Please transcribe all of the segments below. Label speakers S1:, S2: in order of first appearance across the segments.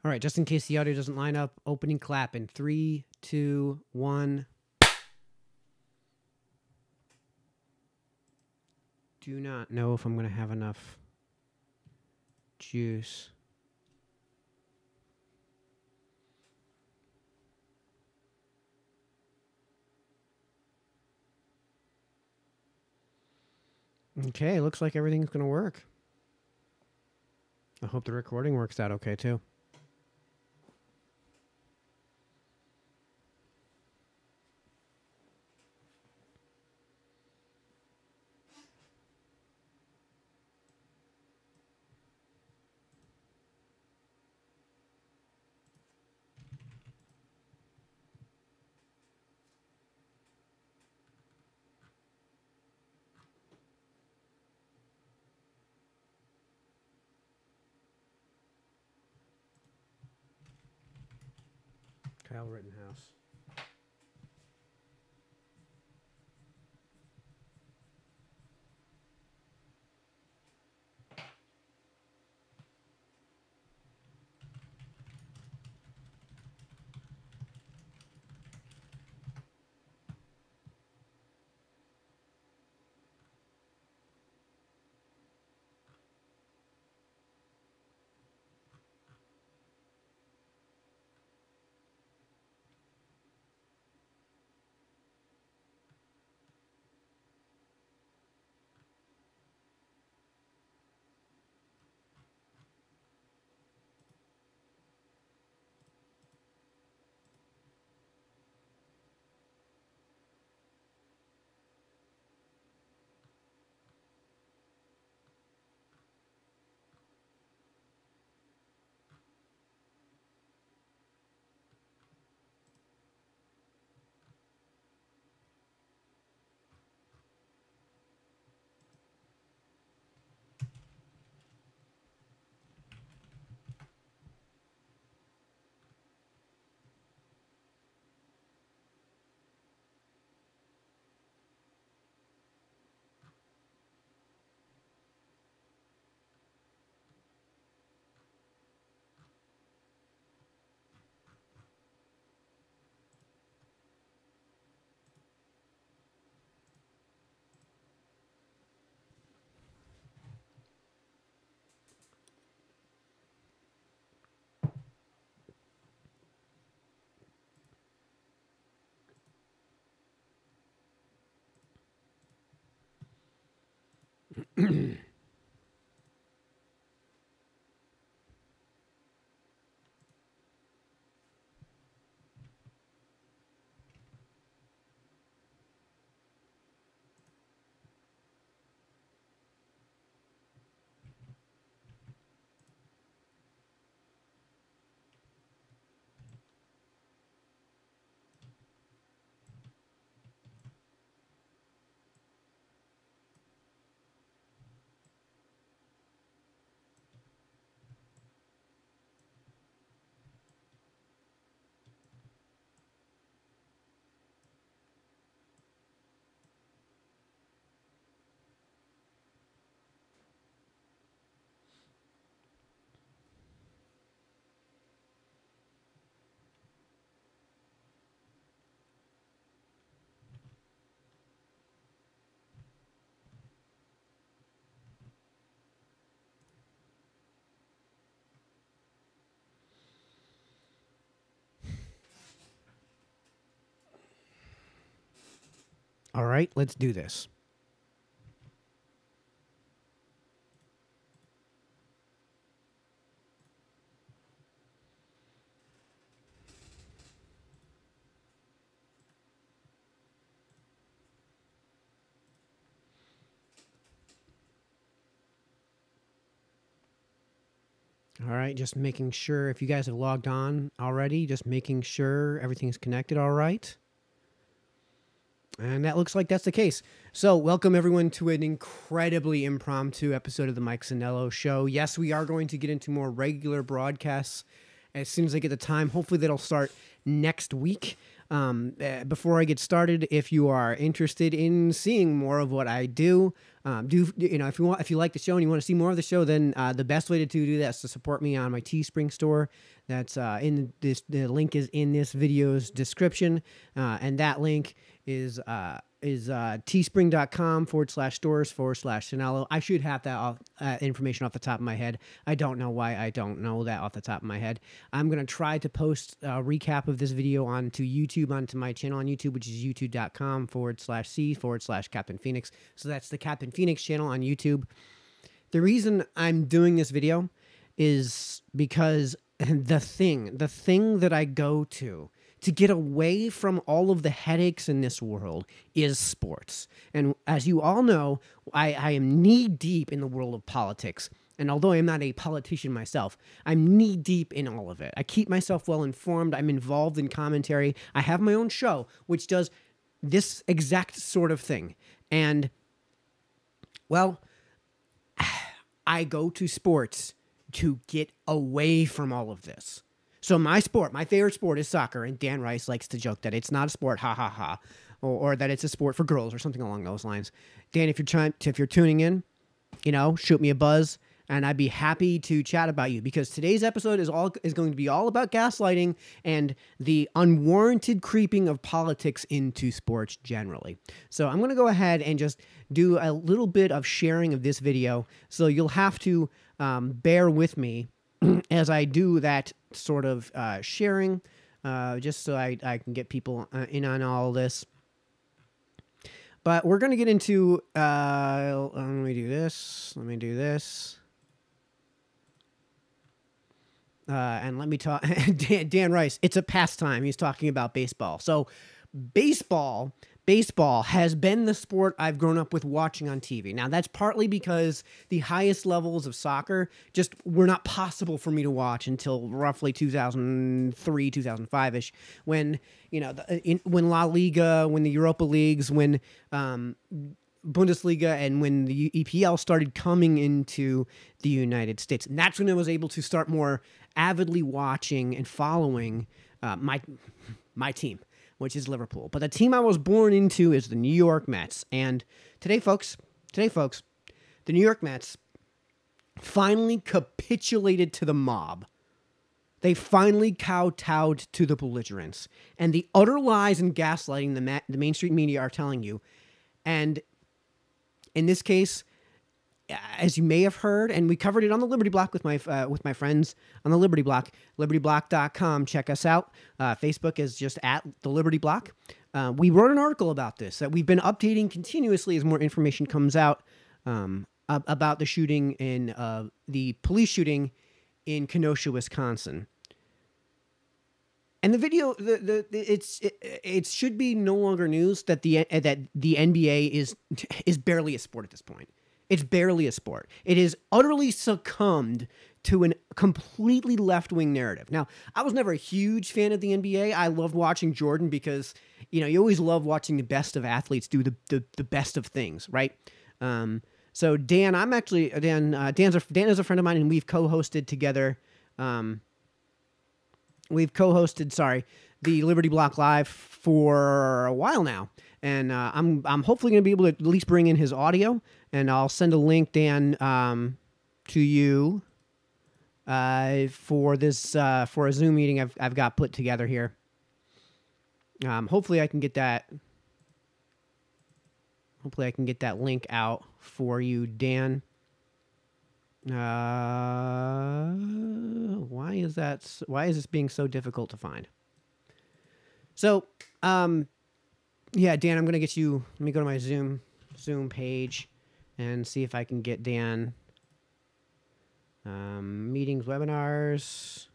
S1: All right, just in case the audio doesn't line up, opening clap in 3, 2, 1. Do not know if I'm going to have enough juice. Okay, looks like everything's going to work. I hope the recording works out okay, too. Kyle Rittenhouse. All right, let's do this. All right, just making sure if you guys have logged on already, just making sure everything's connected all right. And that looks like that's the case. So welcome everyone to an incredibly impromptu episode of the Mike Sanello Show. Yes, we are going to get into more regular broadcasts as soon as I get the time. Hopefully that'll start next week. Before I get started, if you are interested in seeing more of what I do, if you like the show and you want to see more of the show, then the best way to do that is to support me on my Teespring store. That's the link is in this video's description, and that link is teespring.com/stores/Sinalo. I should have that information off the top of my head. I don't know why I don't know that off the top of my head. I'm going to try to post a recap of this video onto YouTube, onto my channel on YouTube, which is youtube.com/C/Captain Phoenix. So that's the Captain Phoenix channel on YouTube. The reason I'm doing this video is because the thing that I go to get away from all of the headaches in this world is sports. And as you all know, I am knee-deep in the world of politics. And although I'm not a politician myself, I'm knee-deep in all of it. I keep myself well-informed. I'm involved in commentary. I have my own show, which does this exact sort of thing. And, well, I go to sports to get away from all of this. So my favorite sport is soccer, and Dan Rice likes to joke that it's not a sport, ha ha ha, or that it's a sport for girls or something along those lines. Dan, if you're tuning in, shoot me a buzz, and I'd be happy to chat about you, because today's episode is going to be all about gaslighting and the unwarranted creeping of politics into sports generally. So I'm going to go ahead and just do a little bit of sharing of this video, so you'll have to bear with me as I do that sort of sharing, just so I can get people in on all this. But we're going to get into, let me do this, and let me talk, Dan Rice, it's a pastime. He's talking about baseball. So baseball has been the sport I've grown up with watching on TV. Now, that's partly because the highest levels of soccer just were not possible for me to watch until roughly 2003, 2005-ish, when, when La Liga, when the Europa Leagues, when Bundesliga, and when the EPL started coming into the United States. And that's when I was able to start more avidly watching and following my team, which is Liverpool. But the team I was born into is the New York Mets. And today, folks, the New York Mets finally capitulated to the mob. They finally kowtowed to the belligerents and the utter lies and gaslighting the mainstream media are telling you. And in this case, as you may have heard, and we covered it on the Liberty Block with my friends on the Liberty Block, libertyblock.com. Check us out. Facebook is just at the Liberty Block. We wrote an article about this that we've been updating continuously as more information comes out about the shooting in the police shooting in Kenosha, Wisconsin. And the video, it should be no longer news that the NBA is barely a sport at this point. It's barely a sport. It is utterly succumbed to a completely left-wing narrative. Now, I was never a huge fan of the NBA. I loved watching Jordan because, you always love watching the best of athletes do the best of things, right? So Dan, Dan is a friend of mine, and we've co-hosted together. The Liberty Block Live for a while now. And I'm hopefully going to be able to at least bring in his audio, and I'll send a link, Dan, to you for a Zoom meeting I've got put together here. Hopefully I can get that. Hopefully I can get that link out for you, Dan. Why is this being so difficult to find? So, yeah, Dan, I'm going to get you, let me go to my Zoom page and see if I can get Dan. Meetings, webinars.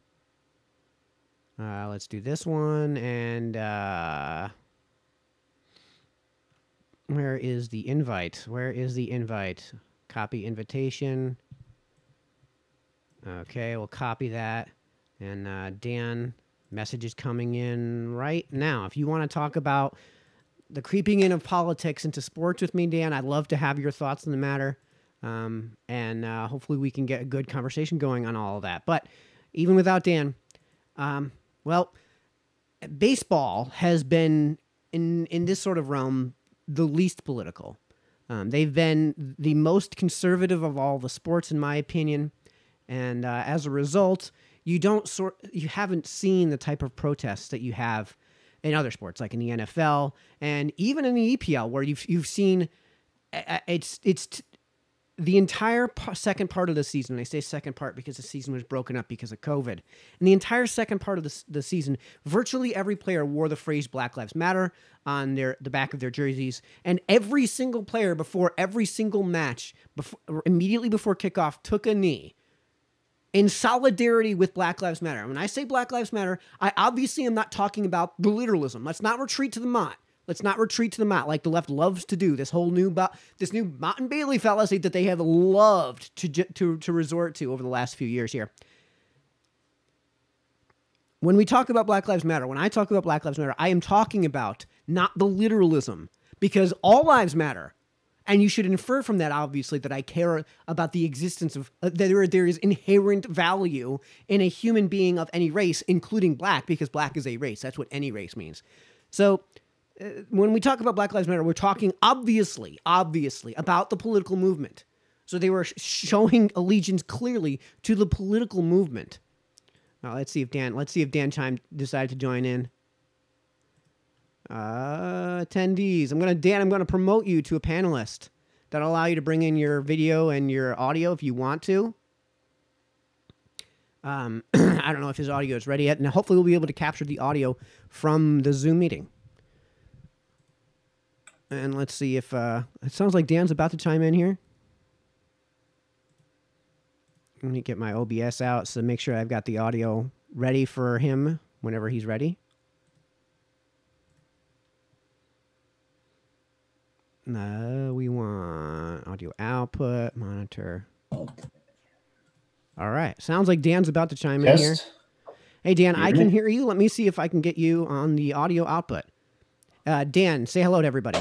S1: Let's do this one. And where is the invite? Copy invitation. Okay, we'll copy that. And Dan, message is coming in right now. If you want to talk about the creeping in of politics into sports with me, Dan, I'd love to have your thoughts on the matter. And hopefully we can get a good conversation going on all of that. But even without Dan, well, baseball has been in this sort of realm the least political. They've been the most conservative of all the sports, in my opinion, and as a result, you haven't seen the type of protests that you have in other sports, like in the NFL and even in the EPL, where you've seen it's the entire second part of the season. I say second part because the season was broken up because of COVID. In the entire second part of the season, virtually every player wore the phrase Black Lives Matter on the back of their jerseys. And every single player before every single match, immediately before kickoff, took a knee in solidarity with Black Lives Matter. When I say Black Lives Matter, I obviously am not talking about the literalism. Let's not retreat to the mot. Let's not retreat to the mat like the left loves to do. This new Mott and Bailey fallacy that they have loved to resort to over the last few years here. When we talk about Black Lives Matter, when I talk about Black Lives Matter, I am talking about not the literalism, because all lives matter. And you should infer from that, obviously, that I care about the existence of, that there is inherent value in a human being of any race, including black, because black is a race. That's what any race means. So when we talk about Black Lives Matter, we're talking obviously about the political movement. So they were showing allegiance clearly to the political movement. Now let's see if Dan Chime decided to join in. Attendees, I'm gonna promote you to a panelist. That'll allow you to bring in your video and your audio if you want to. I don't know if his audio is ready yet, and hopefully we'll be able to capture the audio from the Zoom meeting. And let's see if it sounds like Dan's about to chime in here. Let me get my OBS out so make sure I've got the audio ready for him whenever he's ready. No, we want audio output, monitor. All right. Sounds like Dan's about to chime in here. Hey, Dan, I can hear you. Let me see if I can get you on the audio output. Dan, say hello to everybody.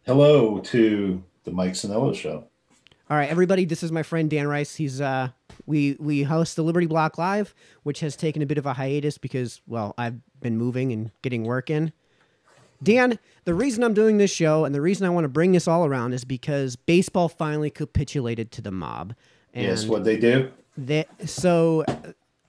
S2: Hello to the Mike Sanello Show.
S1: All right, everybody. This is my friend Dan Rice. He's we host the Liberty Block Live, which has taken a bit of a hiatus because, well, I've been moving and getting work in. Dan, the reason I'm doing this show and the reason I want to bring this all around is because baseball finally capitulated to the mob. And
S2: yes, what they do?
S1: So,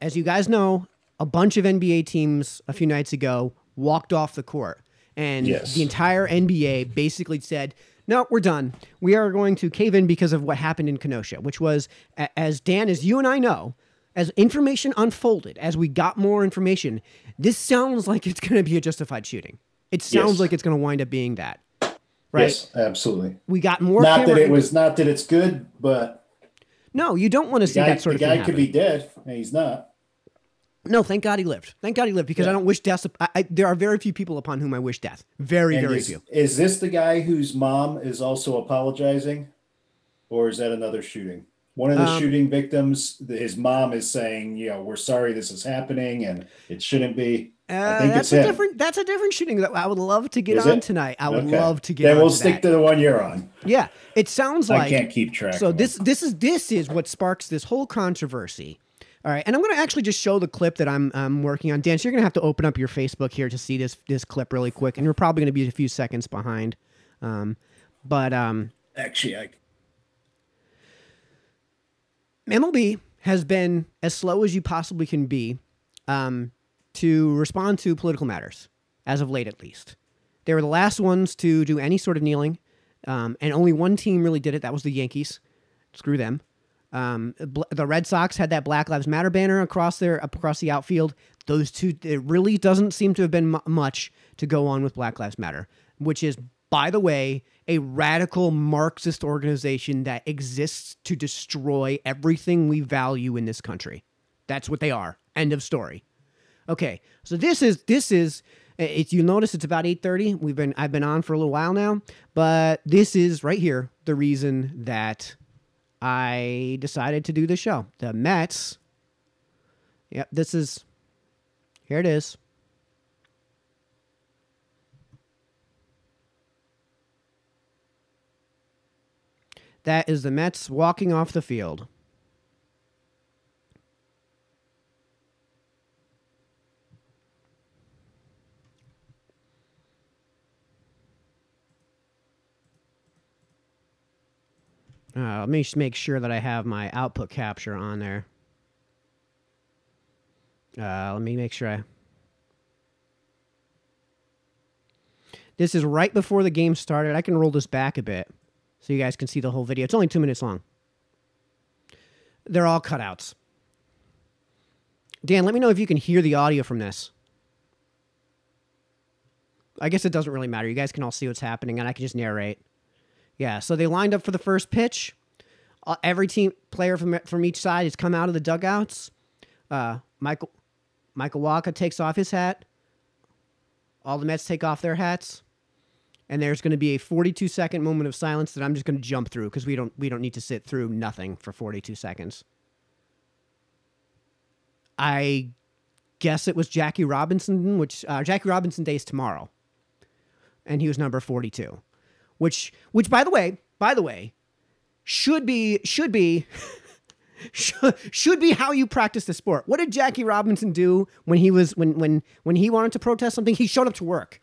S1: as you guys know, a bunch of NBA teams a few nights ago walked off the court. And the entire NBA basically said, no, we're done. We are going to cave in because of what happened in Kenosha, which was, as Dan, as you and I know, as information unfolded, as we got more information, this sounds like it's going to be a justified shooting. It sounds like it's going to wind up being that. Right? Yes,
S2: absolutely.
S1: We got more.
S2: Not that it's good, but
S1: no, you don't want to see that sort of thing.
S2: The guy could be dead, and he's not.
S1: No, thank God he lived. Thank God he lived, because I don't wish death. There are very few people upon whom I wish death. Very few.
S2: Is this the guy whose mom is also apologizing, or is that another shooting? One of the shooting victims, his mom is saying, we're sorry this is happening, and it shouldn't be. I think that's a different shooting that I would love to get on tonight. I would love to get on. Then we'll stick to the one you're on.
S1: Yeah, it sounds like
S2: I can't keep track.
S1: So this is what sparks this whole controversy. All right, and I'm going to actually just show the clip that I'm working on. Dan, so you're going to have to open up your Facebook here to see this clip really quick, and we're probably going to be a few seconds behind.
S2: Actually,
S1: MLB has been as slow as you possibly can be to respond to political matters, as of late at least. They were the last ones to do any sort of kneeling, and only one team really did it. That was the Yankees. Screw them. The Red Sox had that Black Lives Matter banner across the outfield. Those two, it really doesn't seem to have been much to go on with Black Lives Matter, which is, by the way, a radical Marxist organization that exists to destroy everything we value in this country. That's what they are. End of story. Okay, so this is. You'll notice it's about 8:30. I've been on for a little while now, but this is right here the reason that I decided to do the show. The Mets. Yep, here it is. That is the Mets walking off the field. Let me just make sure that I have my output capture on there. Let me make sure I... This is right before the game started. I can roll this back a bit so you guys can see the whole video. It's only 2 minutes long. They're all cutouts. Dan, let me know if you can hear the audio from this. I guess it doesn't really matter. You guys can all see what's happening, and I can just narrate. Yeah, so they lined up for the first pitch. Every team player from each side has come out of the dugouts. Michael Wacha takes off his hat. All the Mets take off their hats. And there's going to be a 42-second moment of silence that I'm just going to jump through because we don't need to sit through nothing for 42 seconds. I guess it was Jackie Robinson, which Jackie Robinson Day is tomorrow. And he was number 42. Which by the way, should be should be how you practice the sport. What did Jackie Robinson do when he wanted to protest something? He showed up to work.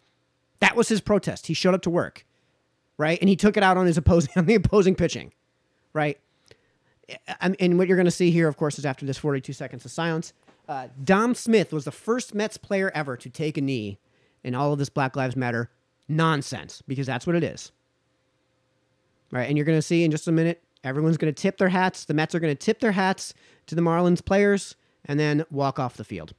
S1: That was his protest. He showed up to work, right? And he took it out on the opposing pitching, right? And what you're going to see here, of course, is after this 42 seconds of silence, Dom Smith was the first Mets player ever to take a knee in all of this Black Lives Matter nonsense, because that's what it is, right? And you're going to see in just a minute, everyone's going to tip their hats. The Mets are going to tip their hats to the Marlins players and then walk off the field.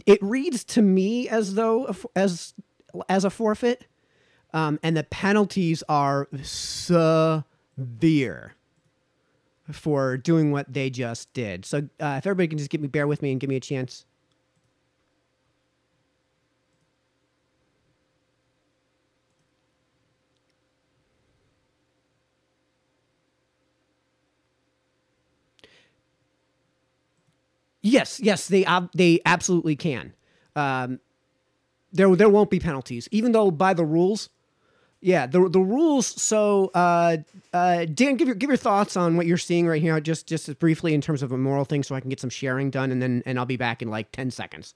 S1: It reads to me as though as a forfeit, and the penalties are severe for doing what they just did. So if everybody can just bear with me and give me a chance. Yes, they absolutely can. There won't be penalties, even though by the rules. Yeah, the rules. So, Dan, give your thoughts on what you're seeing right here, just briefly in terms of a moral thing, so I can get some sharing done, and I'll be back in like 10 seconds.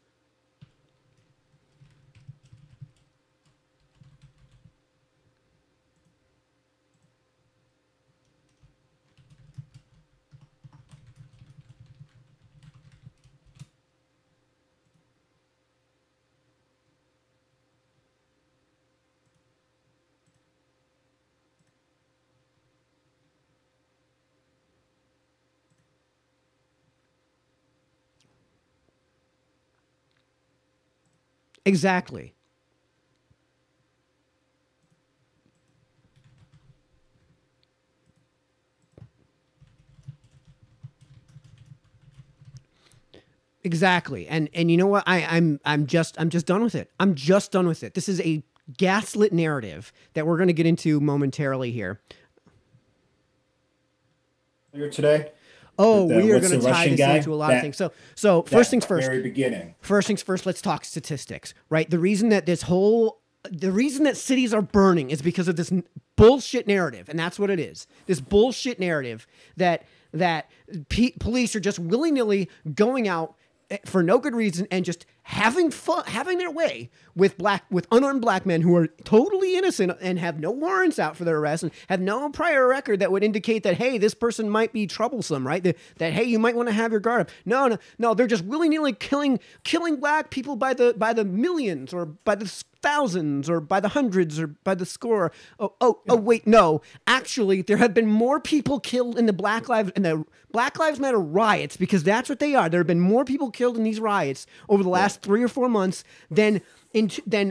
S1: Exactly. Exactly. And you know what? I'm just done with it. I'm just done with it. This is a gaslit narrative that we're going to get into momentarily here.
S2: Here today.
S1: Oh, we are going to tie this into a lot of things. So first things first.
S2: Very beginning.
S1: First things first. Let's talk statistics, right? The reason that cities are burning is because of this bullshit narrative, and that's what it is. This bullshit narrative that police are just willy-nilly going out for no good reason and just having fun, having their way with unarmed black men who are totally innocent and have no warrants out for their arrest and have no prior record that would indicate that, hey, this person might be troublesome, right? That hey, you might want to have your guard up. No, they're just willy-nilly killing black people by the millions or by the thousands or by the hundreds or by the score. Wait, no. Actually, there have been more people killed in the Black Lives Matter riots, because that's what they are. There have been more people killed in these riots over the last 3 or 4 months than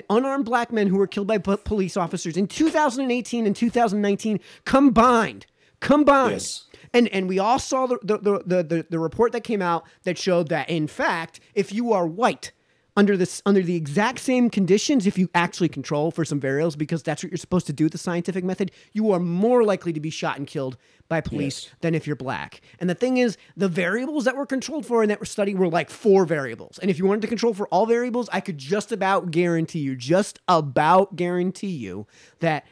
S1: unarmed black men who were killed by police officers in 2018 and 2019 combined. Yes. And we all saw the report that came out that showed that, in fact, if you are white, under the exact same conditions, if you actually control for some variables, because that's what you're supposed to do with the scientific method, you are more likely to be shot and killed by police than if you're black. And the thing is, the variables that were controlled for in that study were like 4 variables. And if you wanted to control for all variables, I could just about guarantee you that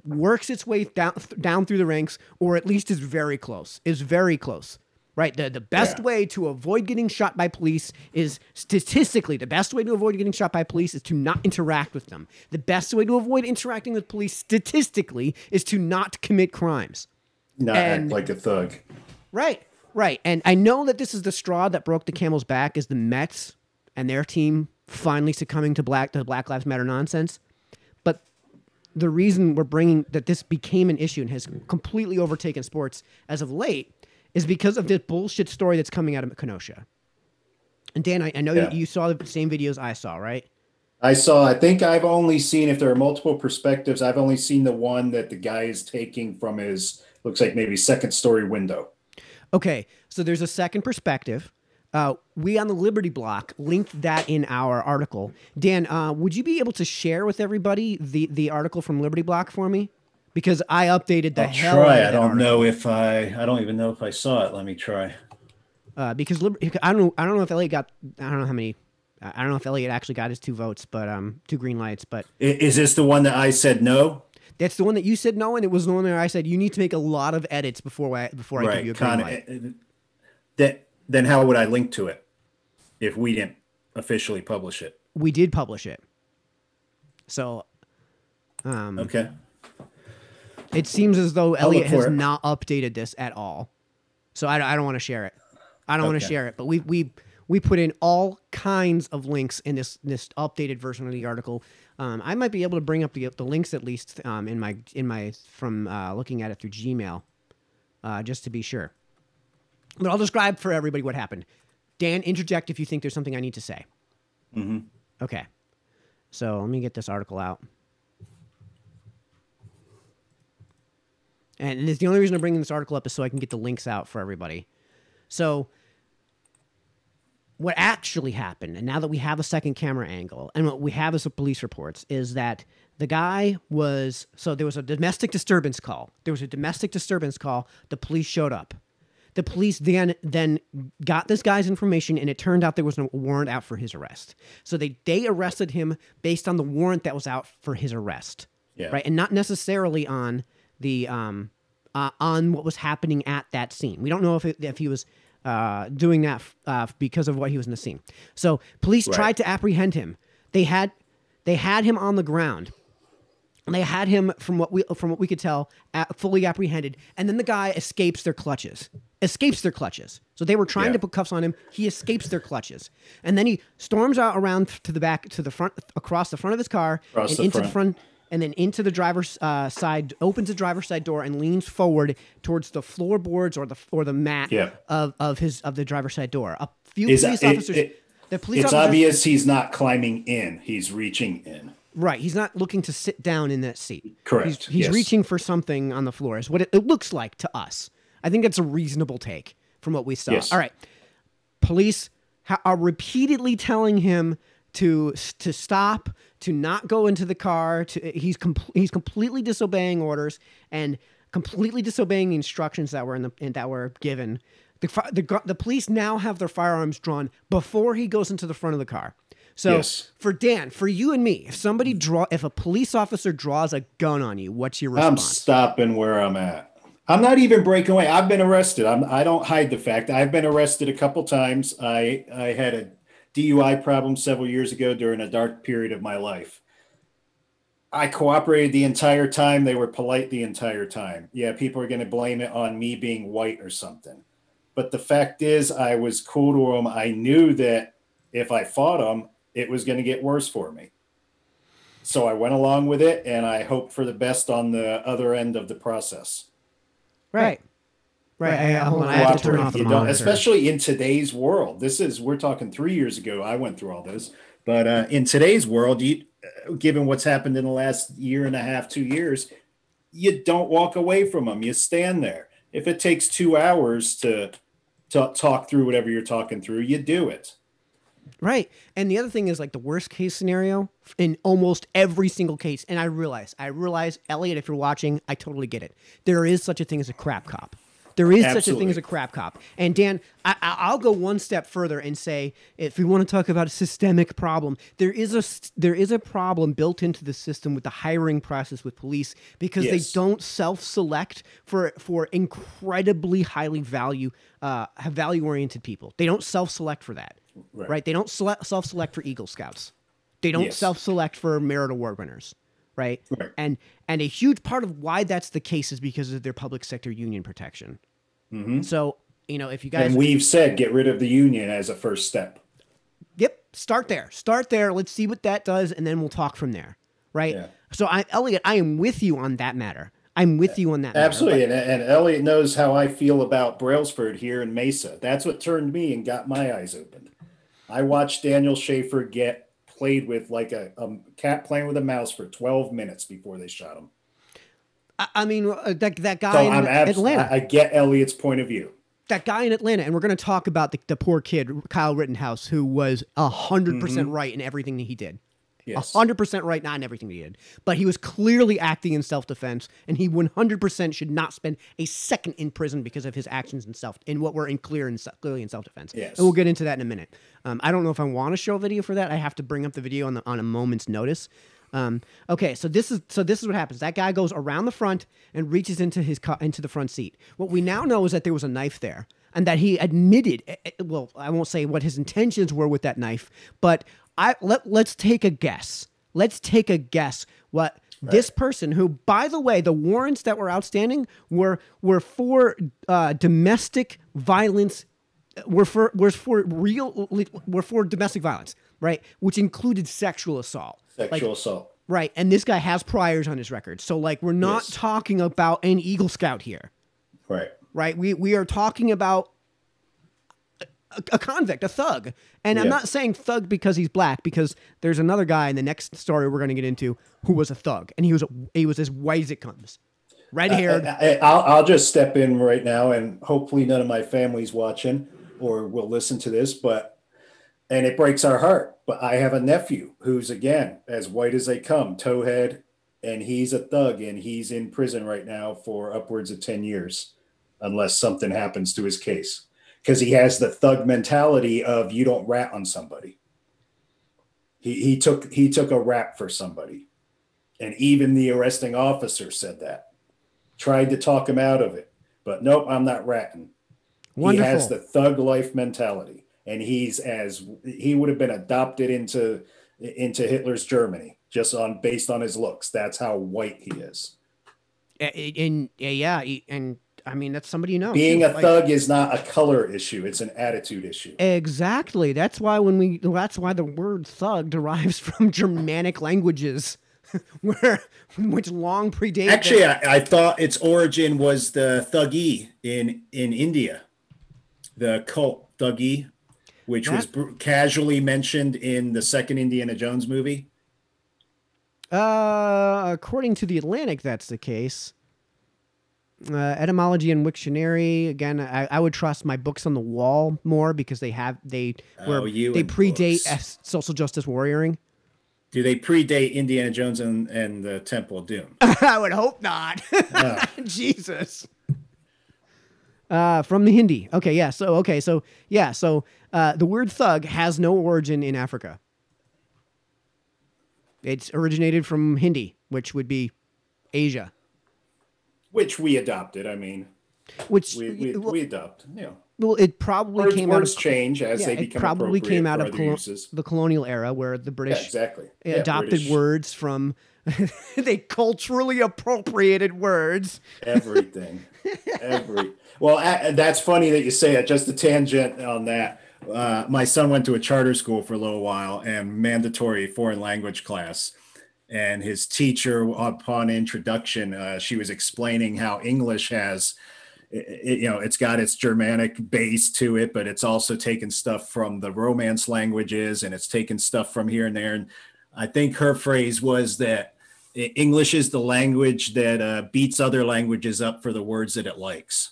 S1: works its way down through the ranks, or at least is very close. right? The best way to avoid getting shot by police is statistically the best way to avoid getting shot by police is to not interact with them. The best way to avoid interacting with police statistically is to not commit crimes.
S2: Not act like a thug.
S1: Right, right. And I know that this is the straw that broke the camel's back is the Mets and their team finally succumbing to the Black Lives Matter nonsense. But the reason we're bringing that this became an issue and has completely overtaken sports as of late is because of this bullshit story that's coming out of Kenosha. And Dan, I know you saw the same videos I saw, right?
S2: I think I've only seen, if there are multiple perspectives, I've only seen the one that the guy is taking from his, looks like maybe second story window.
S1: Okay, so there's a second perspective. We on the Liberty Block linked that in our article. Dan, would you be able to share with everybody the article from Liberty Block for me? Because I updated the hell out of that article.
S2: I don't even know if I saw it. Let me try.
S1: Because I don't know if Elliot got, I don't know how many, I don't know if Elliot actually got his 2 votes, but 2 green lights. But
S2: is this the one that I said no?
S1: That's the one that you said no, and it was the one where I said you need to make a lot of edits before I give you a green light.
S2: Then how would I link to it if we didn't officially publish it?
S1: We did publish it. So,
S2: okay.
S1: It seems as though Elliot has not updated this at all. So I don't want to share it. I don't want to share it. But we put in all kinds of links in this updated version of the article. I might be able to bring up the links at least in my from looking at it through Gmail, just to be sure. But I'll describe for everybody what happened. Dan, interject if you think there's something I need to say.
S2: Mm-hmm.
S1: Okay. So let me get this article out. And the only reason I'm bringing this article up is so I can get the links out for everybody. So what actually happened, and now that we have a second camera angle, and what we have as the police reports, is that the guy was, so there was a domestic disturbance call. The police showed up. The police then got this guy's information, and it turned out there was no warrant out for his arrest. So they arrested him based on the warrant that was out for his arrest, right? And not necessarily on the on what was happening at that scene. We don't know if he was doing that because of what he was in the scene. So police tried to apprehend him. They had him on the ground. And they had him, from what we could tell, fully apprehended. And then the guy escapes their clutches. So they were trying to put cuffs on him. He escapes their clutches. And then he storms out around to the back, to the front, across the front of his car, and into the front, and then into the driver's side, opens the driver's side door and leans forward towards the floorboards or the mat of the driver's side door. A few police officers.
S2: It's obvious he's not climbing in. He's reaching in.
S1: Right. He's not looking to sit down in that seat.
S2: Correct.
S1: He's reaching for something on the floor is what it looks like to us. I think that's a reasonable take from what we saw.
S2: Yes.
S1: All right. Police are repeatedly telling him to stop, to not go into the car. He's completely disobeying orders and completely disobeying the instructions that were given. The police now have their firearms drawn before he goes into the front of the car. So for Dan, for you and me, if a police officer draws a gun on you, what's your response?
S2: I'm stopping where I'm at. I'm not even breaking away. I've been arrested. I don't hide the fact. I've been arrested a couple times. I had a DUI problem several years ago during a dark period of my life. I cooperated the entire time. They were polite the entire time. Yeah, people are going to blame it on me being white or something. But the fact is, I was cool to them. I knew that if I fought them, it was going to get worse for me. So I went along with it, and I hoped for the best on the other end of the process.
S1: Right. Hold on. I have to turn off the monitor.
S2: Especially in today's world. We're talking 3 years ago. I went through all this. But in today's world, given what's happened in the last year and a half, 2 years, you don't walk away from them. You stand there. If it takes 2 hours to talk through whatever you're talking through, you do it.
S1: Right. And the other thing is, like, the worst case scenario in almost every single case. And I realize, Elliot, if you're watching, I totally get it. There is such a thing as a crap cop. There is such a thing
S2: Absolutely.
S1: as a crap cop. And Dan, I'll go one step further and say, if we want to talk about a systemic problem, there is a problem built into the system with the hiring process with police because they don't self-select for incredibly highly value-oriented people. They don't self-select for that, right? They don't self-select for Eagle Scouts. They don't self-select for Merit Award winners. Right? And a huge part of why that's the case is because of their public sector union protection. So, you know, if you guys...
S2: And we've said get rid of the union as a first step.
S1: Yep. Start there. Let's see what that does, and then we'll talk from there. Right? Yeah. So, Elliot, I am with you on that matter.
S2: Absolutely. And Elliot knows how I feel about Brailsford here in Mesa. That's what turned me and got my eyes opened. I watched Daniel Schaefer get played with like a cat playing with a mouse for 12 minutes before they shot him.
S1: I mean, that guy in Atlanta.
S2: I get Elliot's point of view.
S1: That guy in Atlanta, and we're going to talk about the poor kid, Kyle Rittenhouse, who was 100% right in everything that he did.
S2: Yes.
S1: 100% right, not in everything he did. But he was clearly acting in self-defense, and he 100% should not spend a second in prison because of his actions in what were clearly in self-defense.
S2: Yes.
S1: And we'll get into that in a minute. I don't know if I want to show a video for that. I have to bring up the video on a moment's notice. Okay, so this is what happens. That guy goes around the front and reaches into the front seat. What we now know is that there was a knife there, and that he admitted. Well, I won't say what his intentions were with that knife, but let's take a guess. Let's take a guess what this person, who, by the way, the warrants that were outstanding were for domestic violence. Were for domestic violence, right? Which included sexual assault.
S2: Assault.
S1: Right. And this guy has priors on his record. So, like, we're not talking about an Eagle Scout here.
S2: Right.
S1: Right. We are talking about a convict, a thug. And I'm not saying thug because he's black, because there's another guy in the next story we're going to get into who was a thug, and he was as white as it comes. Red-haired.
S2: I'll just step in right now, and hopefully none of my family's watching or will listen to this, and it breaks our heart. But I have a nephew who's, again, as white as they come, towhead, and he's a thug, and he's in prison right now for upwards of 10 years, unless something happens to his case. Because he has the thug mentality of you don't rat on somebody. He took a rap for somebody. And even the arresting officer said that. Tried to talk him out of it. But nope, I'm not ratting. Wonderful. He has the thug life mentality. And he would have been adopted into Hitler's Germany based on his looks. That's how white he is.
S1: And I mean, that's somebody you know.
S2: Being a thug is not a color issue; it's an attitude issue.
S1: Exactly. That's why the word thug derives from Germanic languages, which long predate.
S2: Actually, I thought its origin was the Thuggee in India, the cult Thuggee, which was casually mentioned in the second Indiana Jones movie.
S1: According to the Atlantic, that's the case. Etymology and Wiktionary. Again, I would trust my books on the wall more because they predate social justice warrioring.
S2: Do they predate Indiana Jones and the Temple of Doom?
S1: I would hope not. Jesus. From the Hindi. Okay, yeah. So the word thug has no origin in Africa. It's originated from Hindi, which would be Asia.
S2: Which we adopted. I mean, we adopt. Yeah.
S1: Well, it probably came out of
S2: change as they become
S1: probably came out of
S2: uses.
S1: The colonial era, where the British adopted
S2: British.
S1: Words from. They culturally appropriated words.
S2: Everything. Well, that's funny that you say that. Just a tangent on that. My son went to a charter school for a little while, and mandatory foreign language class. And his teacher, upon introduction, she was explaining how English has, it's got its Germanic base to it, but it's also taken stuff from the Romance languages, and it's taken stuff from here and there. And I think her phrase was that English is the language that beats other languages up for the words that it likes.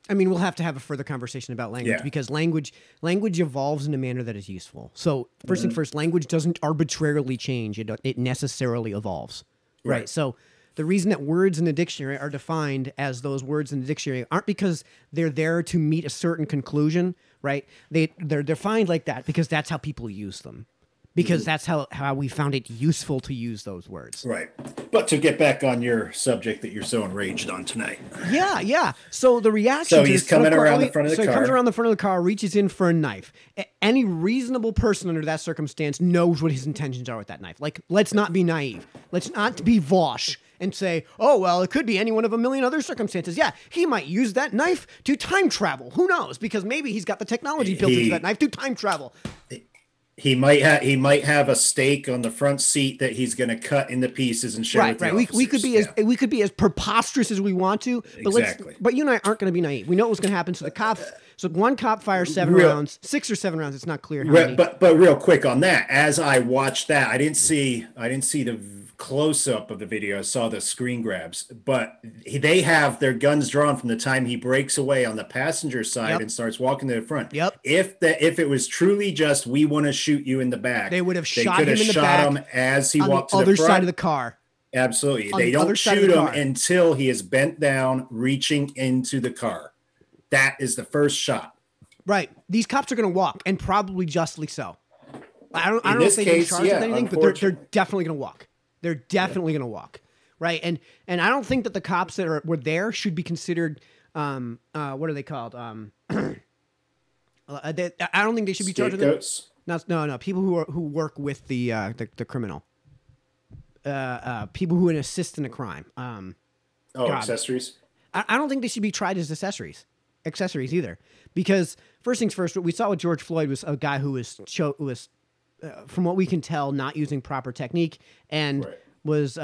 S1: I mean, we'll have to have a further conversation about language because language evolves in a manner that is useful. So first thing first, language doesn't arbitrarily change. It necessarily evolves. Right. So The reason that words in the dictionary are defined as those words in the dictionary aren't because they're there to meet a certain conclusion, right? They're defined like that because that's how people use them. Because that's how we found it useful to use those words.
S2: Right. But to get back on your subject that you're so enraged on tonight.
S1: Yeah. So the reaction.
S2: So he's coming around the front of the car.
S1: So he comes around the front of the car, reaches in for a knife. Any reasonable person under that circumstance knows what his intentions are with that knife. Like, let's not be naive. Let's not be Vosh and say, oh, well, it could be any one of a million other circumstances. Yeah, he might use that knife to time travel. Who knows? Because maybe he's got the technology built into that knife to time travel.
S2: He might have a steak on the front seat that he's going to cut into pieces and share with the officers.
S1: We could be as preposterous as we want to, but
S2: exactly.
S1: But you and I aren't going to be naive. We know what's going to happen. So the cop, one cop fires 6 or 7 rounds. It's not clear.
S2: But real quick on that, as I watched that, I didn't see the close up of the video. I saw the screen grabs, but they have their guns drawn from the time he breaks away on the passenger side and starts walking to the front.
S1: Yep.
S2: If it was truly just we want to shoot you in the back,
S1: they would have shot him in the back
S2: him as he walked to
S1: the
S2: the
S1: other
S2: front.
S1: side of the car.
S2: Absolutely. They don't shoot him until he is bent down, reaching into the car. That is the first shot.
S1: Right. These cops are going to walk, and probably justly so. I don't know if they've been charged with anything, but they're definitely going to walk. They're definitely going to walk, right? And I don't think that the cops that were there should be considered. What are they called? I don't think they should be charged with it. No. People who work with the criminal. People who assist in a crime.
S2: Accessories.
S1: I don't think they should be tried as accessories either, because first things first, what we saw with George Floyd was a guy who was from what we can tell, not using proper technique and was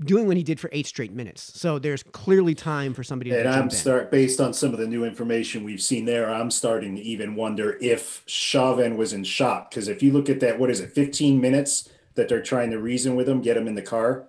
S1: doing what he did for 8 straight minutes. So there's clearly time for somebody to jump in.
S2: Based on some of the new information we've seen there, I'm starting to even wonder if Chauvin was in shock. Because if you look at that, 15 minutes that they're trying to reason with him, get him in the car?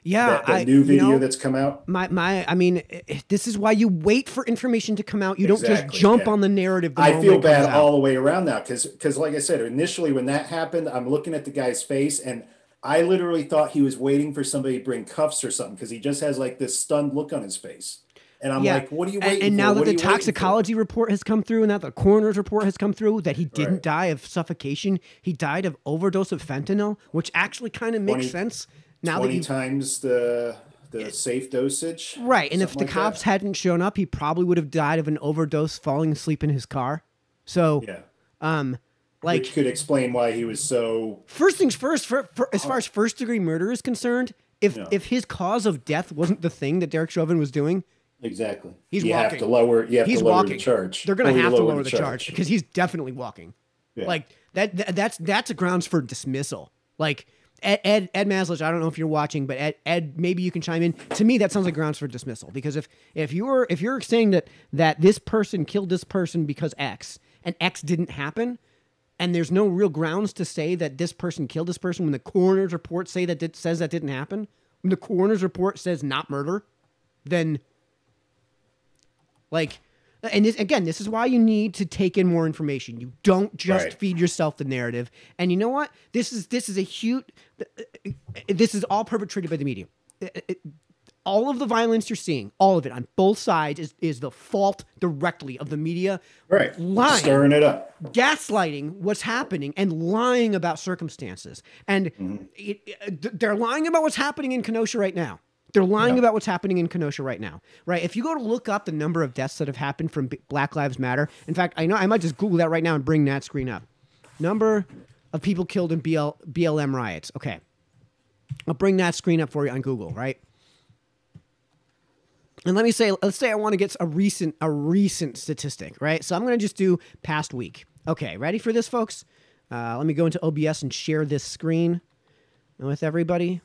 S1: Yeah,
S2: that new video that's come out.
S1: I mean, this is why you wait for information to come out. You don't just jump on the narrative.
S2: I feel bad all the way around now because, like I said, initially when that happened, I'm looking at the guy's face and I literally thought he was waiting for somebody to bring cuffs or something because he just has like this stunned look on his face. And I'm like, what are you waiting for?
S1: And now that the toxicology report has come through and that the coroner's report has come through that he didn't die of suffocation, he died of overdose of fentanyl, which actually kind of makes sense. Now
S2: 20 times the safe dosage.
S1: Right. And if the cops hadn't shown up, he probably would have died of an overdose falling asleep in his car. So,
S2: which could explain why he was so...
S1: First things first, as far as first-degree murder is concerned, if his cause of death wasn't the thing that Derek Chauvin was doing...
S2: Exactly.
S1: You
S2: have to lower the charge.
S1: They're going to have to lower the charge because he's definitely walking. Yeah. Like, that's a grounds for dismissal. Like... Ed Maslich, I don't know if you're watching, but Ed, maybe you can chime in. To me, that sounds like grounds for dismissal because if you're saying that this person killed this person because X and X didn't happen, and there's no real grounds to say that this person killed this person when the coroner's report says that didn't happen, when the coroner's report says not murder, then like. And this is why you need to take in more information. You don't just feed yourself the narrative. And you know what? This is all perpetrated by the media. All of the violence you're seeing, all of it on both sides is the fault directly of the media.
S2: Right.
S1: Lying.
S2: Stirring it up.
S1: Gaslighting what's happening and lying about circumstances. And they're lying about what's happening in Kenosha right now. They're lying about what's happening in Kenosha right now, right? If you go to look up the number of deaths that have happened from Black Lives Matter, in fact, I know I might just Google that right now and bring that screen up. Number of people killed in BLM riots. Okay. I'll bring that screen up for you on Google, right? And let's say I want to get a recent statistic, right? So I'm going to just do past week. Okay, ready for this, folks? Let me go into OBS and share this screen with everybody.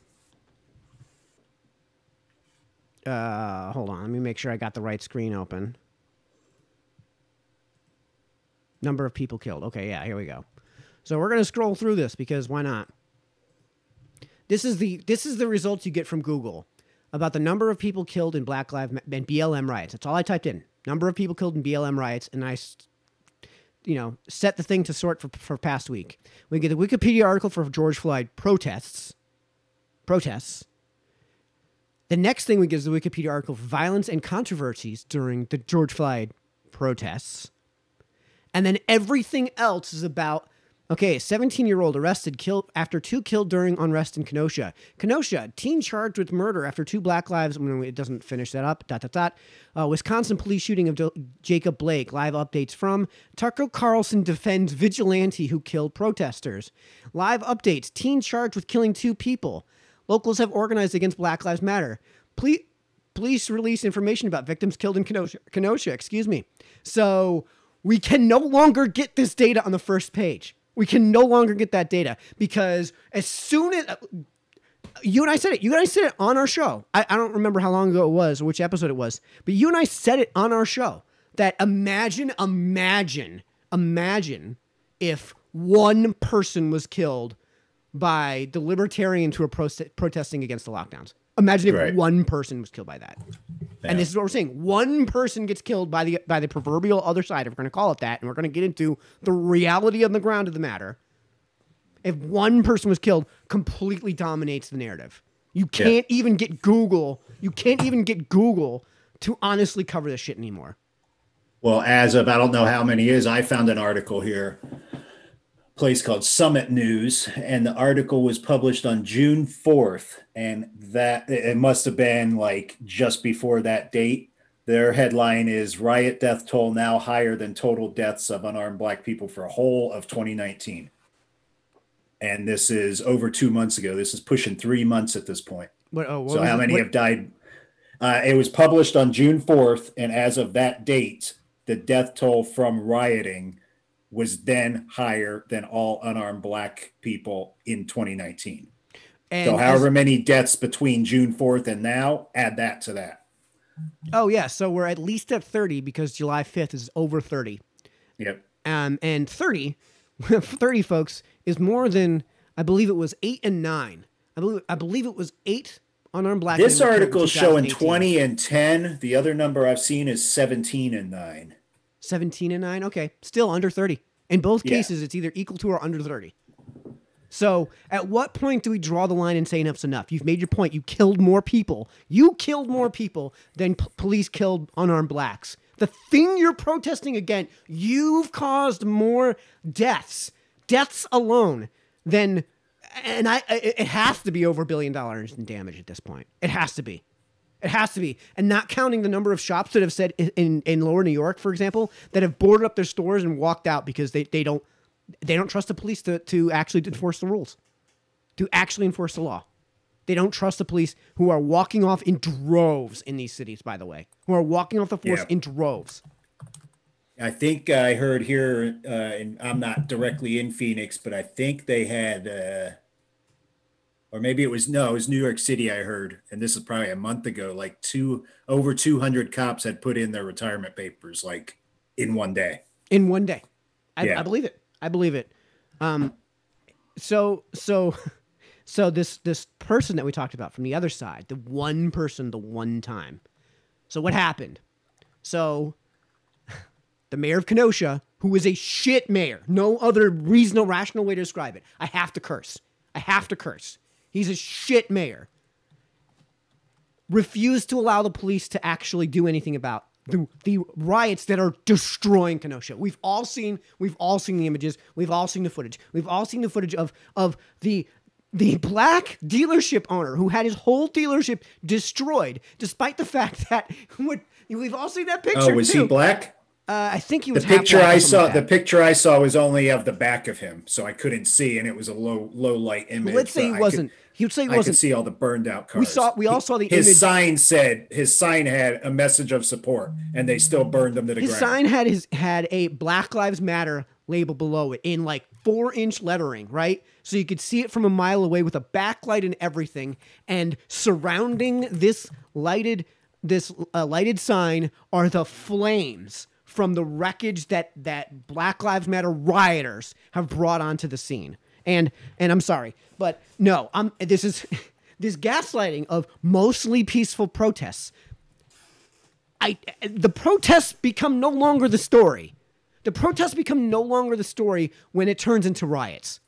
S1: Hold on. Let me make sure I got the right screen open. Number of people killed. Okay, yeah, here we go. So we're going to scroll through this because why not? This is the results you get from Google about the number of people killed in Black Lives and BLM riots. That's all I typed in. Number of people killed in BLM riots, and I set the thing to sort for past week. We get the Wikipedia article for George Floyd protests. The next thing we get is the Wikipedia article, violence and controversies during the George Floyd protests. And then everything else is about, okay, 17-year-old arrested, killed after 2 killed during unrest in Kenosha. Kenosha, teen charged with murder after 2 black lives. It doesn't finish that up. ... Wisconsin police shooting of Jacob Blake. Live updates from Tucker Carlson defends vigilante who killed protesters. Live updates. Teen charged with killing 2 people. Locals have organized against Black Lives Matter. Police release information about victims killed in Kenosha. Excuse me. So we can no longer get this data on the first page. We can no longer get that data because as soon as you and I said it on our show. I don't remember how long ago it was or which episode it was, but you and I said it on our show that imagine if one person was killed by the libertarians who are protesting against the lockdowns. Imagine if one person was killed by that. Yeah. And this is what we're saying. One person gets killed by the proverbial other side, if we're going to call it that, and we're going to get into the reality on the ground of the matter. If one person was killed, completely dominates the narrative. You can't even get Google. You can't even get Google to honestly cover this shit anymore.
S2: Well, as of I don't know how many years, I found an article here, a place called Summit News, and the article was published on June 4th, and that it must have been like just before that date. Their headline is "Riot Death Toll Now Higher Than Total Deaths of Unarmed Black People for a Whole of 2019." And this is over 2 months ago. This is pushing 3 months at this point. So how many have died? It was published on June 4th. And as of that date, the death toll from rioting was then higher than all unarmed Black people in 2019. And so however many deaths between June 4th and now, add that to that.
S1: Oh, yeah. So we're at least at 30 because July 5th is over 30.
S2: Yep.
S1: And 30, folks, is more than, I believe it was 8 and 9. I believe it was 8 unarmed Black.
S2: This article is showing 20 and 10. The other number I've seen is 17 and 9.
S1: 17 and 9. Okay. Still under 30. In both cases, it's either equal to or under 30. So at what point do we draw the line and say enough's enough? You've made your point. You killed more people. You killed more people than police killed unarmed Blacks. The thing you're protesting against, you've caused more deaths alone than, and it has to be over $1 billion in damage at this point. It has to be. It has to be. And not counting the number of shops that have said in lower New York, for example, that have boarded up their stores and walked out because they don't trust the police to actually enforce the rules, to actually enforce the law. They don't trust the police who are walking off in droves in these cities, by the way, who are walking off the force in droves.
S2: I think I heard here, and I'm not directly in Phoenix, but I think they had, or maybe it was New York City. I heard, and this is probably a month ago, like over 200 cops had put in their retirement papers, like in one day.
S1: In one day, I believe it. I believe it. So this person that we talked about from the other side, the one person, the one time. So what happened? So the mayor of Kenosha, who is a shit mayor, no other reasonable, rational way to describe it. I have to curse. He's a shit mayor. Refused to allow the police to actually do anything about the riots that are destroying Kenosha. We've all seen the images. We've all seen the footage. We've all seen the footage of the black dealership owner who had his whole dealership destroyed, despite the fact that we've all seen that picture.
S2: Oh, was he black?
S1: I think he was.
S2: The picture I saw. The picture I saw was only of the back of him, so I couldn't see, and it was a low light image.
S1: Let's say he wasn't. He would say he wasn't.
S2: I could see all the burned out cars.
S1: We all saw the
S2: his
S1: image.
S2: His sign had a message of support, and they still burned them to the ground.
S1: His sign had a Black Lives Matter label below it in like 4-inch lettering, right? So you could see it from a mile away with a backlight and everything. And surrounding this lighted sign are the flames from the wreckage that Black Lives Matter rioters have brought onto the scene. And I'm sorry, but no, this is this gaslighting of mostly peaceful protests. The protests become no longer the story. The protests become no longer the story when it turns into riots.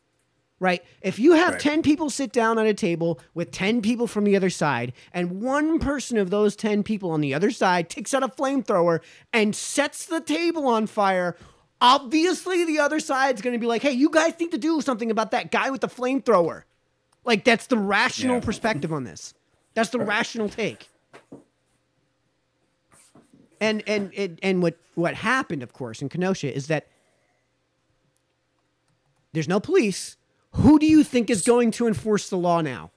S1: right? If you have
S2: Right.
S1: 10 people sit down on a table with 10 people from the other side, and one person of those 10 people on the other side takes out a flamethrower and sets the table on fire, obviously the other side's going to be like, hey, you guys need to do something about that guy with the flamethrower. Like, that's the rational perspective on this. That's the rational take. And what happened, of course, in Kenosha is that there's no police. Who do you think is going to enforce the law now?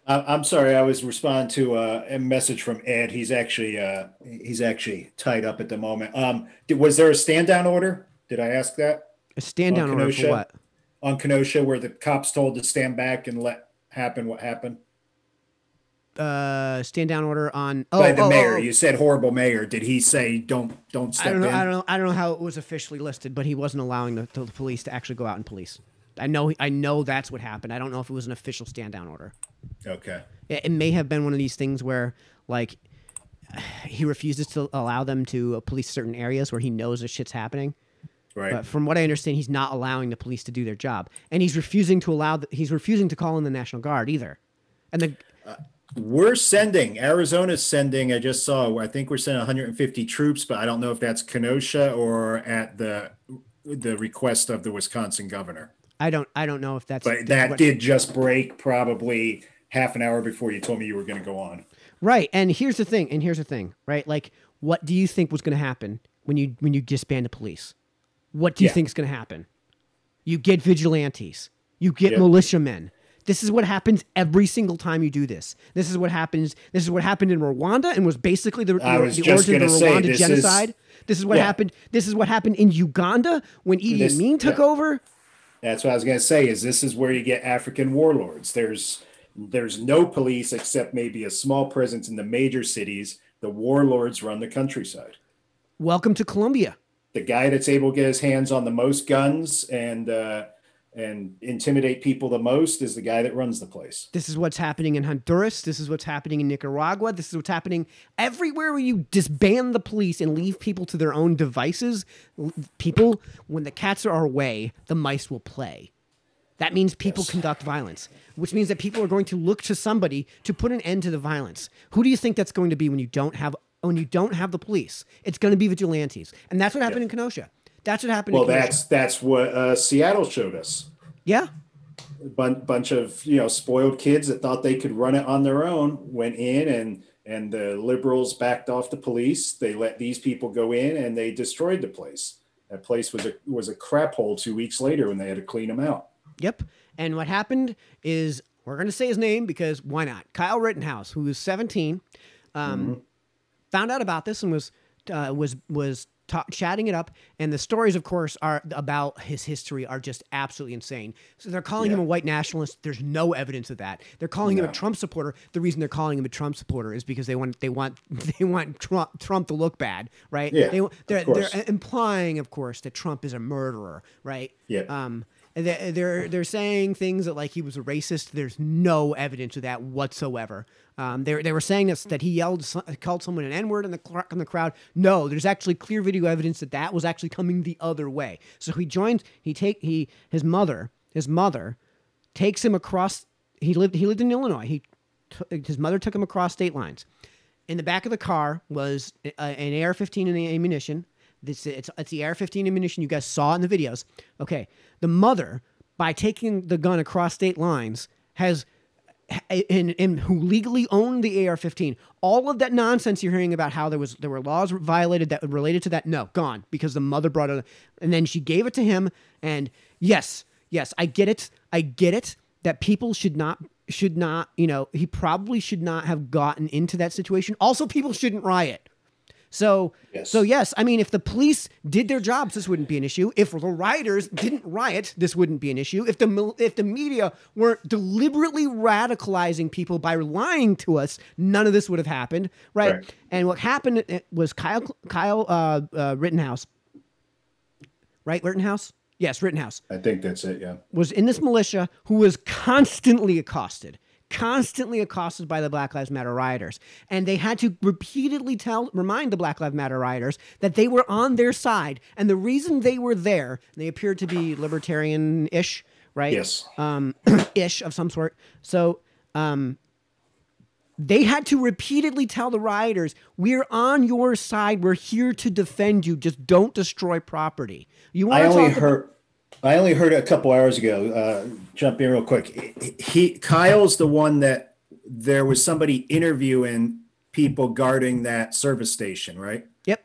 S2: I'm sorry, I was responding to a message from Ed. He's actually tied up at the moment. Was there a stand down order? Did I ask that?
S1: A stand down order for what?
S2: On Kenosha, where the cops told to stand back and let happen what happened?
S1: Stand down order on
S2: By the mayor. You said horrible mayor. Did he say don't step in?
S1: I don't know how it was officially listed, but he wasn't allowing the police to actually go out and police. I know that's what happened. I don't know if it was an official stand down order.
S2: Okay.
S1: It may have been one of these things where, like, he refuses to allow them to police certain areas where he knows this shit's happening.
S2: Right.
S1: But from what I understand, he's not allowing the police to do their job, and he's refusing to call in the National Guard either. And
S2: Arizona's sending, I just saw, I think we're sending 150 troops, but I don't know if that's Kenosha or at the request of the Wisconsin governor.
S1: I don't know if that's.
S2: But that did just break probably half an hour before you told me you were going to go on.
S1: Right. And here's the thing, right? Like, what do you think was going to happen when you disband the police? What do you think is going to happen? You get vigilantes. You get militiamen. This is what happens every single time you do this. This is what happens. This is what happened in Rwanda and was basically the origin of the Rwanda genocide. This is what happened. This is what happened in Uganda when Idi Amin took over.
S2: That's what I was going to say. This is where you get African warlords. There's no police except maybe a small presence in the major cities. The warlords run the countryside.
S1: Welcome to Colombia.
S2: The guy that's able to get his hands on the most guns and intimidate people the most is the guy that runs the place.
S1: This is what's happening in Honduras. This is what's happening in Nicaragua. This is what's happening everywhere where you disband the police and leave people to their own devices. People, when the cats are away, the mice will play. That means people conduct violence, which means that people are going to look to somebody to put an end to the violence. Who do you think that's going to be when you don't have the police? It's going to be vigilantes. And that's what happened in Kenosha. That's what happened.
S2: Well, that's what Seattle showed us.
S1: Yeah.
S2: Bunch of spoiled kids that thought they could run it on their own went in, and the liberals backed off the police. They let these people go in, and they destroyed the place. That place was a crap hole 2 weeks later when they had to clean them out.
S1: Yep. And what happened is, we're going to say his name because why not? Kyle Rittenhouse, who was 17, found out about this and was chatting it up, and the stories, of course, are about his history are just absolutely insane. So they're calling him a white nationalist. There's no evidence of that. They're calling him a Trump supporter. The reason they're calling him a Trump supporter is because they want Trump to look bad, right?
S2: Yeah,
S1: they're implying, of course, that Trump is a murderer, right?
S2: Yeah.
S1: They're saying things that, like, he was a racist. There's no evidence of that whatsoever. They were saying that he called someone an N-word in the crowd. No, there's actually clear video evidence that was actually coming the other way. So his mother takes him across. He lived in Illinois. His mother took him across state lines. In the back of the car was an AR-15 and ammunition. It's the AR-15 ammunition you guys saw in the videos. Okay, the mother, by taking the gun across state lines, has and who legally owned the AR-15. All of that nonsense you're hearing about how there were laws violated that related to that, no, gone, because the mother brought it, and then she gave it to him. And yes, I get it that people should not, he probably should not have gotten into that situation. Also, people shouldn't riot. So yes, I mean, if the police did their jobs, this wouldn't be an issue. If the rioters didn't riot, this wouldn't be an issue. If the media weren't deliberately radicalizing people by lying to us, none of this would have happened, right? And what happened was Kyle Rittenhouse, right? Rittenhouse? Yes, Rittenhouse.
S2: I think that's it, yeah.
S1: Was in this militia who was constantly accosted by the Black Lives Matter rioters. And they had to repeatedly remind the Black Lives Matter rioters that they were on their side. And the reason they were there, they appeared to be libertarian-ish, right?
S2: Yes.
S1: Ish of some sort. So they had to repeatedly tell the rioters, we're on your side. We're here to defend you. Just don't destroy property. You want to talk
S2: I only heard it a couple hours ago. Jump in real quick. Kyle's the one that there was somebody interviewing people guarding that service station, right?
S1: Yep.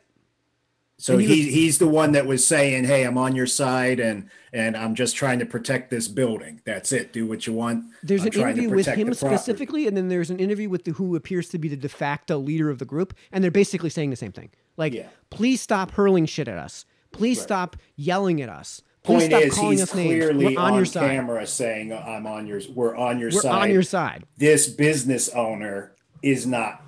S2: So he's the one that was saying, "Hey, I'm on your side, and I'm just trying to protect this building. That's it. Do what you want."
S1: There's an interview with him specifically, and then there's an interview with who appears to be the de facto leader of the group, and they're basically saying the same thing. Like, please stop hurling shit at us. Please stop yelling at us. Please stop calling us names.
S2: Clearly
S1: we're on your side.
S2: Camera saying, "We're on your side.
S1: We're on your side."
S2: This business owner is not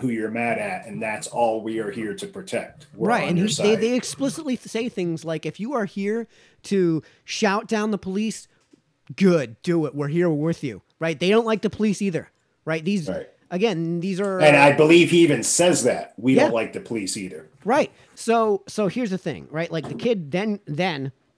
S2: who you're mad at, and that's all we are here to protect. We're
S1: right, and they explicitly say things like, if you are here to shout down the police, good, do it. We're here with you, right? They don't like the police either, right? These are,
S2: and I believe he even says that we don't like the police either.
S1: Right. So here's the thing, right? Like the kid then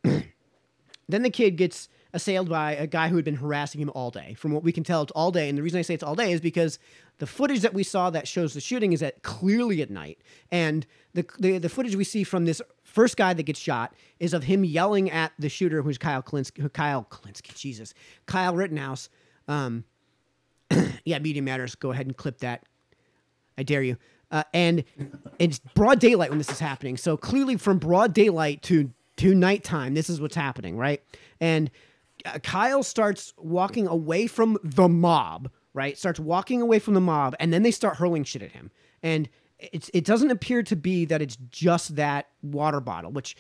S1: the kid gets assailed by a guy who had been harassing him all day. From what we can tell, it's all day. And the reason I say it's all day is because the footage that we saw that shows the shooting is clearly at night. And the footage we see from this first guy that gets shot is of him yelling at the shooter, who's Kyle Rittenhouse. Yeah, Media Matters. Go ahead and clip that. I dare you. And it's broad daylight when this is happening. So clearly from broad daylight to nighttime, this is what's happening, right? And Kyle starts walking away from the mob, right? Starts walking away from the mob, and then they start hurling shit at him. And it doesn't appear to be that it's just that water bottle, which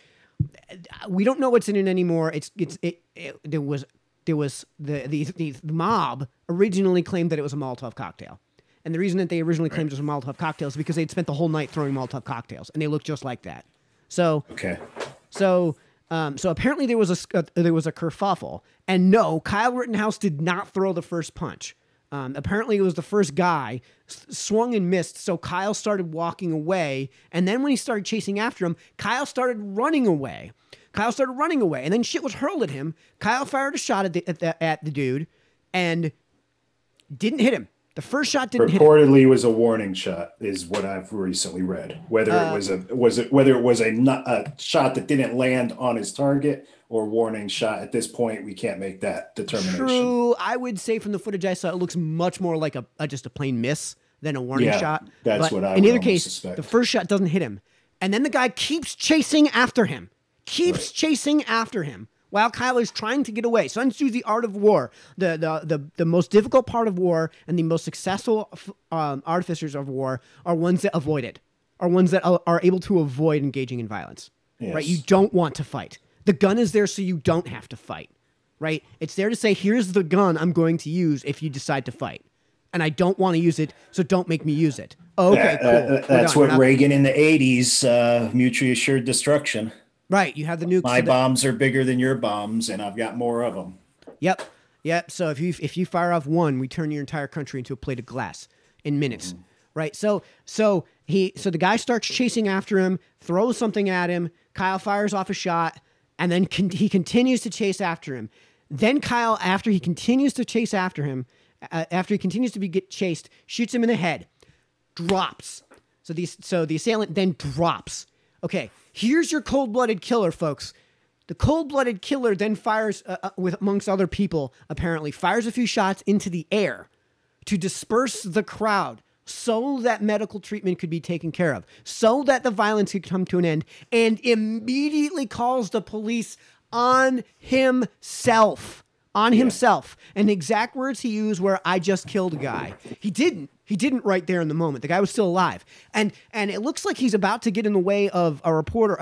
S1: we don't know what's in it anymore. There was the mob originally claimed that it was a Molotov cocktail. And the reason that they originally claimed it was a Molotov cocktail is because they'd spent the whole night throwing Molotov cocktails, and they looked just like that. So apparently there was a kerfuffle, and no, Kyle Rittenhouse did not throw the first punch. Apparently it was the first guy swung and missed. So Kyle started walking away, and then when he started chasing after him, Kyle started running away. And then shit was hurled at him. Kyle fired a shot at the dude, and didn't hit him. The first shot didn't hit him.
S2: Reportedly was a warning shot, is what I've recently read. Whether it was a shot that didn't land on his target or warning shot, at this point we can't make that determination.
S1: True, I would say from the footage I saw, it looks much more like just a plain miss than a warning shot.
S2: That's what I would
S1: in either case
S2: suspect.
S1: The first shot doesn't hit him, and then the guy keeps chasing after him. While Kyle is trying to get away. Sun Tzu's The Art of War, the most difficult part of war and the most successful artificers of war are ones that avoid it, are ones that are able to avoid engaging in violence. Yes. Right? You don't want to fight. The gun is there so you don't have to fight. Right? It's there to say, here's the gun I'm going to use if you decide to fight. And I don't want to use it, so don't make me use it. Okay, cool.
S2: That's what Reagan in the 80s, mutually assured destruction.
S1: Right, you have the nukes.
S2: My bombs are bigger than your bombs, and I've got more of them.
S1: Yep. So if you fire off one, we turn your entire country into a plate of glass in minutes. Mm-hmm. Right. So the guy starts chasing after him, throws something at him. Kyle fires off a shot, and then he continues to chase after him. Then Kyle, after he continues to chase after him, get chased, shoots him in the head, drops. So the assailant then drops. Okay. Here's your cold-blooded killer, folks. The cold-blooded killer then fires, amongst other people, apparently, fires a few shots into the air to disperse the crowd so that medical treatment could be taken care of, so that the violence could come to an end, and immediately calls the police on himself. And the exact words he used were, "I just killed a guy." He didn't right there in the moment. The guy was still alive. And it looks like he's about to get in the way of a reporter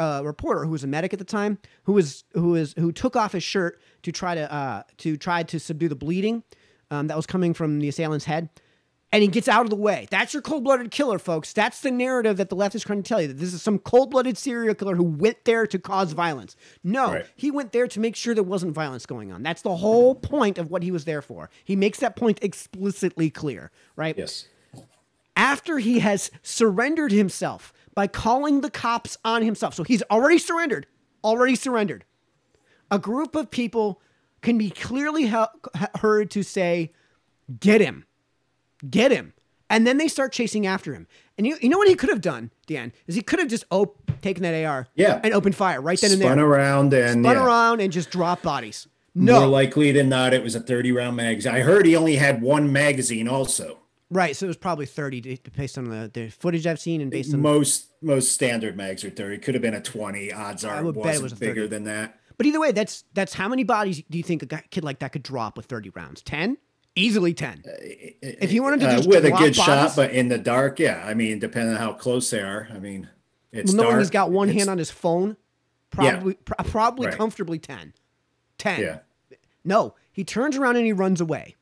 S1: who was a medic at the time, who took off his shirt to try to subdue the bleeding that was coming from the assailant's head. And he gets out of the way. That's your cold-blooded killer, folks. That's the narrative that the left is trying to tell you, that this is some cold-blooded serial killer who went there to cause violence. No, He went there to make sure there wasn't violence going on. That's the whole point of what he was there for. He makes that point explicitly clear, right?
S2: Yes.
S1: After he has surrendered himself by calling the cops on himself. So he's already surrendered. A group of people can be clearly heard to say, "Get him, get him," and then they start chasing after him. And you know what he could have done, Dan, is he could have just taken that AR, and opened fire right then and there,
S2: spun around and
S1: just dropped bodies.
S2: More likely than not, it was a 30-round magazine. I heard he only had one magazine also.
S1: Right, so it was probably 30 based on the footage I've seen and based on
S2: most standard mags are 30. Could have been a 20. Odds are it wasn't bigger than that.
S1: But either way, that's how many bodies do you think a kid like that could drop with 30 rounds? 10? Easily 10. If you wanted to just
S2: with a good
S1: bodies,
S2: shot, but in the dark, yeah. I mean, depending on how close they are. I mean, it's dark.
S1: Knowing he's got one hand on his phone, probably comfortably 10. 10.
S2: Yeah.
S1: No, he turns around and he runs away.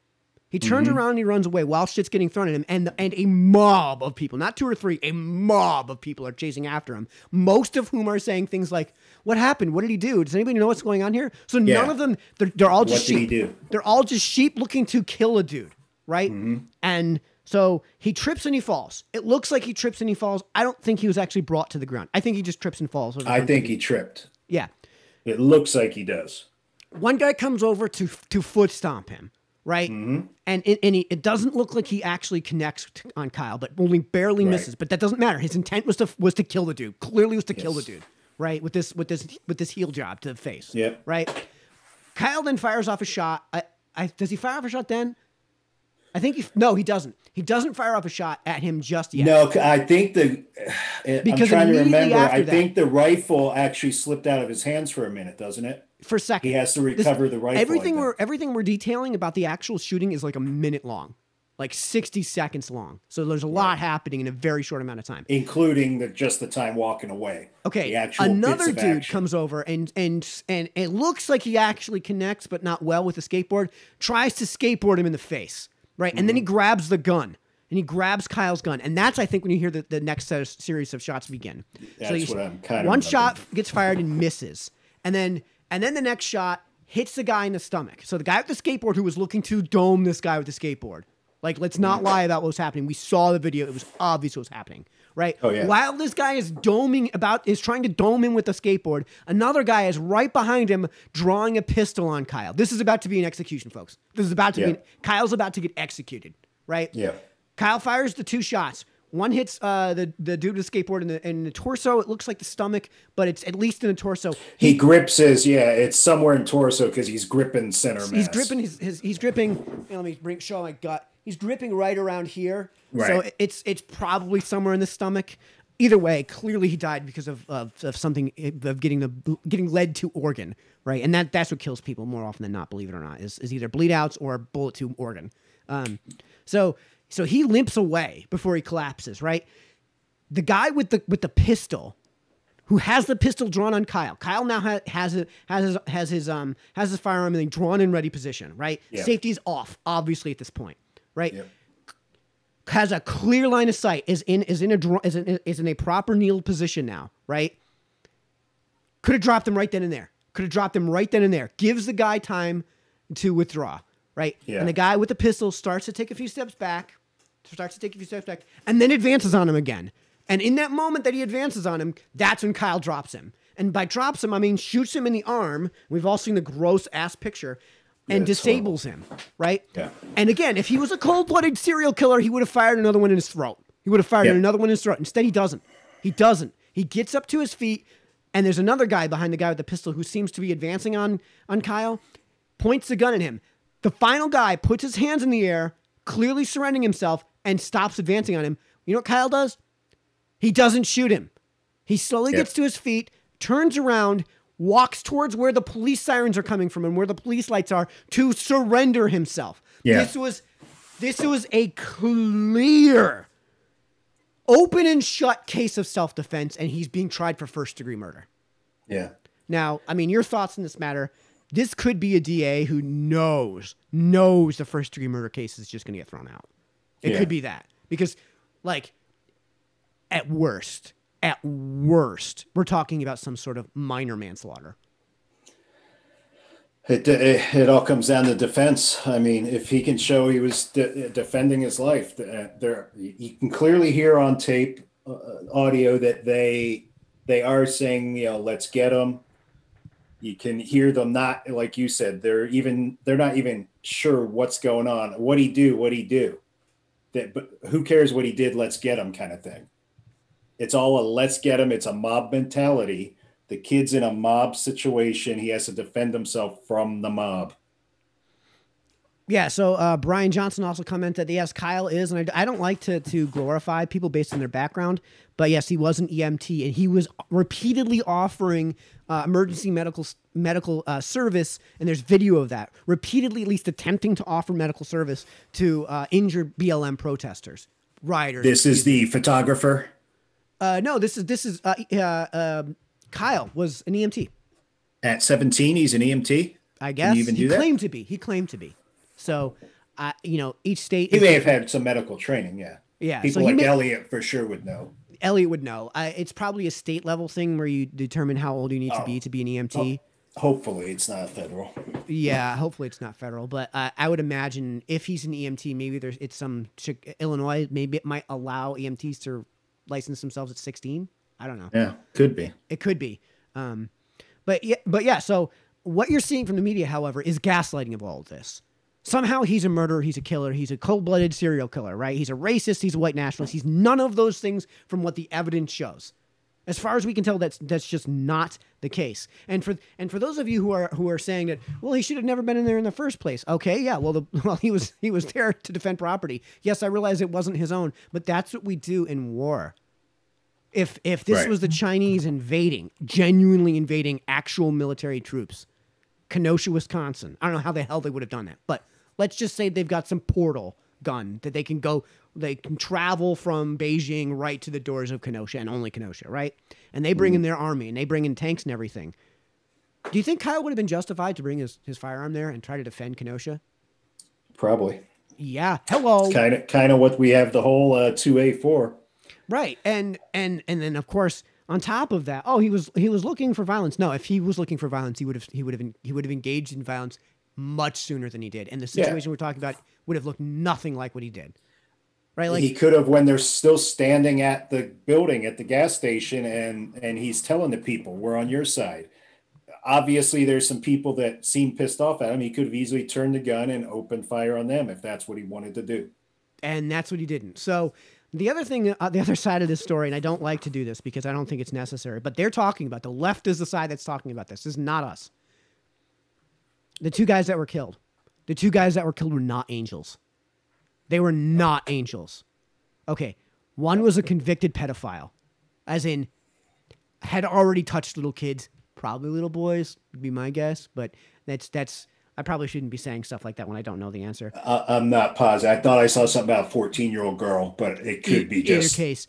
S1: He turns around and he runs away while shit's getting thrown at him, and a mob of people, not 2 or 3, a mob of people are chasing after him, most of whom are saying things like, "What happened? What did he do? Does anybody know what's going on here?" So none of them, they're all just sheep.
S2: What did he do?
S1: They're all just sheep looking to kill a dude, right? And so he trips and he falls. It looks like he trips and he falls. I don't think he was actually brought to the ground. I think he just trips and falls.
S2: I think he tripped.
S1: Yeah.
S2: It looks like he does.
S1: One guy comes over to foot stomp him. Right, and it doesn't look like he actually connects on Kyle, but only barely misses. But that doesn't matter. His intent was to kill the dude. Clearly, was to kill the dude. Right, with this heel job to the face.
S2: Yeah.
S1: Right. Kyle then fires off a shot. Does he fire off a shot then? I think he doesn't. He doesn't fire off a shot at him just yet.
S2: No, I think I'm trying to remember. I think the rifle actually slipped out of his hands for a minute, doesn't it?
S1: For a second.
S2: He has to recover the rifle.
S1: Everything we're detailing about the actual shooting is like a minute long, like 60 seconds long. So there's a lot happening in a very short amount of time,
S2: including just the time walking away.
S1: Okay, another dude comes over and it looks like he actually connects, but not well with the skateboard. Tries to skateboard him in the face, right? And then he grabs the gun. And he grabs Kyle's gun. And that's, I think, when you hear the next series of shots begin.
S2: That's what I'm kind of
S1: one shot gets fired and misses. And then the next shot hits the guy in the stomach. So the guy with the skateboard who was looking to dome this guy with the skateboard. Like, let's not lie about what was happening. We saw the video. It was obvious what was happening, right?
S2: Oh, yeah.
S1: While this guy is trying to dome him with the skateboard, another guy is right behind him drawing a pistol on Kyle. This is about to be an execution, folks. Kyle's about to get executed, right?
S2: Yeah.
S1: Kyle fires the 2 shots. One hits the dude with the skateboard in the torso. It looks like the stomach, but it's at least in the torso.
S2: He grips it's somewhere in torso because he's gripping center mass.
S1: He's gripping he's gripping. Let me show my gut. He's gripping right around here.
S2: Right.
S1: So it's probably somewhere in the stomach. Either way, clearly he died because of something of getting led to organ, right? And that's what kills people more often than not, believe it or not, is either bleed outs or bullet to organ. So he limps away before he collapses, right? The guy with the pistol, who has the pistol drawn on Kyle. Kyle now has his firearm in drawn in ready position, right?
S2: Yeah.
S1: Safety's off, obviously at this point, right?
S2: Yeah.
S1: Has a clear line of sight, is in a proper kneeled position now, right? Could have dropped him right then and there. Gives the guy time to withdraw, right?
S2: Yeah.
S1: And the guy with the pistol starts to take a few steps back, and then advances on him again. And in that moment that he advances on him, that's when Kyle drops him. And by drops him, I mean shoots him in the arm. We've all seen the gross ass picture. And disables him, right?
S2: Yeah.
S1: And again, if he was a cold-blooded serial killer, he would have fired another one in his throat. Instead, he doesn't. He gets up to his feet, and there's another guy behind the guy with the pistol who seems to be advancing on Kyle, points the gun at him. The final guy puts his hands in the air, clearly surrendering himself, and stops advancing on him. You know what Kyle does? He doesn't shoot him. He slowly gets to his feet, turns around, walks towards where the police sirens are coming from and where the police lights are to surrender himself.
S2: Yeah.
S1: This was a clear, open and shut case of self-defense, and he's being tried for first-degree murder.
S2: Yeah.
S1: Now, I mean, your thoughts on this matter. This could be a DA who knows the first-degree murder case is just going to get thrown out. It could be that. Because, like, at worst, we're talking about some sort of minor manslaughter.
S2: It all comes down to defense. I mean, if he can show he was defending his life, you can clearly hear on tape, audio that they are saying, let's get him. You can hear them not, like you said, they're not even sure what's going on. What'd he do? What'd he do? That, but who cares what he did? Let's get him kind of thing. It's all a let's get him. It's a mob mentality. The kid's in a mob situation. He has to defend himself from the mob.
S1: Yeah, so Brian Johnson also commented that yes, Kyle is, and I don't like to glorify people based on their background, but yes, he was an EMT, and he was repeatedly offering emergency medical service, and there's video of that, repeatedly at least attempting to offer medical service to injured BLM protesters, rioters.
S2: This is the photographer?
S1: No, this is Kyle was an EMT.
S2: At 17, he's an EMT?
S1: I guess. He claimed to be. He claimed to be. So, each state...
S2: He may have had some medical training, yeah.
S1: Yeah.
S2: People like Elliot for sure would know.
S1: Elliot would know. It's probably a state level thing where you determine how old you need to be an EMT.
S2: Hopefully it's not federal.
S1: Yeah, hopefully it's not federal. But I would imagine if he's an EMT, maybe it's some... Illinois, maybe it might allow EMTs to license themselves at 16. I don't know.
S2: Yeah, could be.
S1: It could be. But yeah, so what you're seeing from the media, however, is gaslighting of all of this. Somehow he's a murderer, he's a killer, he's a cold-blooded serial killer, right? He's a racist, he's a white nationalist. He's none of those things from what the evidence shows. As far as we can tell, that's just not the case. And for those of you who are saying that, well, he should have never been in there in the first place. Okay, yeah, well, he was there to defend property. Yes, I realize it wasn't his own, but that's what we do in war. If this was the Chinese genuinely invading actual military troops, Kenosha, Wisconsin, I don't know how the hell they would have done that, but let's just say they've got some portal gun that they can travel from Beijing right to the doors of Kenosha and only Kenosha, right? And they bring in their army and they bring in tanks and everything. Do you think Kyle would have been justified to bring his firearm there and try to defend Kenosha?
S2: Probably.
S1: Yeah. Hello.
S2: It's kind of what we have the whole 2A for.
S1: Right. And then of course on top of that, he was looking for violence. No, if he was looking for violence, he would have engaged in violence much sooner than he did. And the situation we're talking about would have looked nothing like what he did. Right? Like
S2: he could have, when they're still standing at the building at the gas station and he's telling the people, we're on your side. Obviously there's some people that seem pissed off at him. He could have easily turned the gun and opened fire on them if that's what he wanted to do. And
S1: that's what he didn't. So the other thing, the other side of this story, and I don't like to do this because I don't think it's necessary, but they're talking about, the left is the side that's talking about this. This is not us. The two guys that were killed were not angels. They were not angels. Okay. One was a convicted pedophile, as in had already touched little kids, probably little boys would be my guess, but that's, I probably shouldn't be saying stuff like that when I don't know the answer.
S2: I'm not positive. I thought I saw something about a 14-year-old girl, but it could be just...
S1: In your case,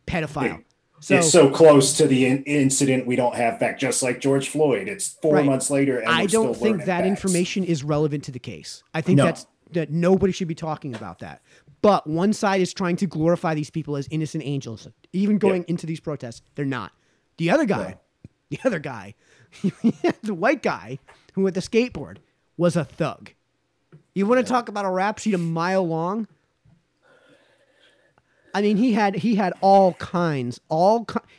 S1: pedophile.
S2: It's so close to the incident we don't have back, just like George Floyd. It's 4 months later, and I don't think
S1: that information is relevant to the case. I think that nobody should be talking about that. But one side is trying to glorify these people as innocent angels, even going into these protests. They're not. The other guy, the white guy who had the skateboard, was a thug. You want to talk about a rap sheet a mile long? I mean, he had all kinds.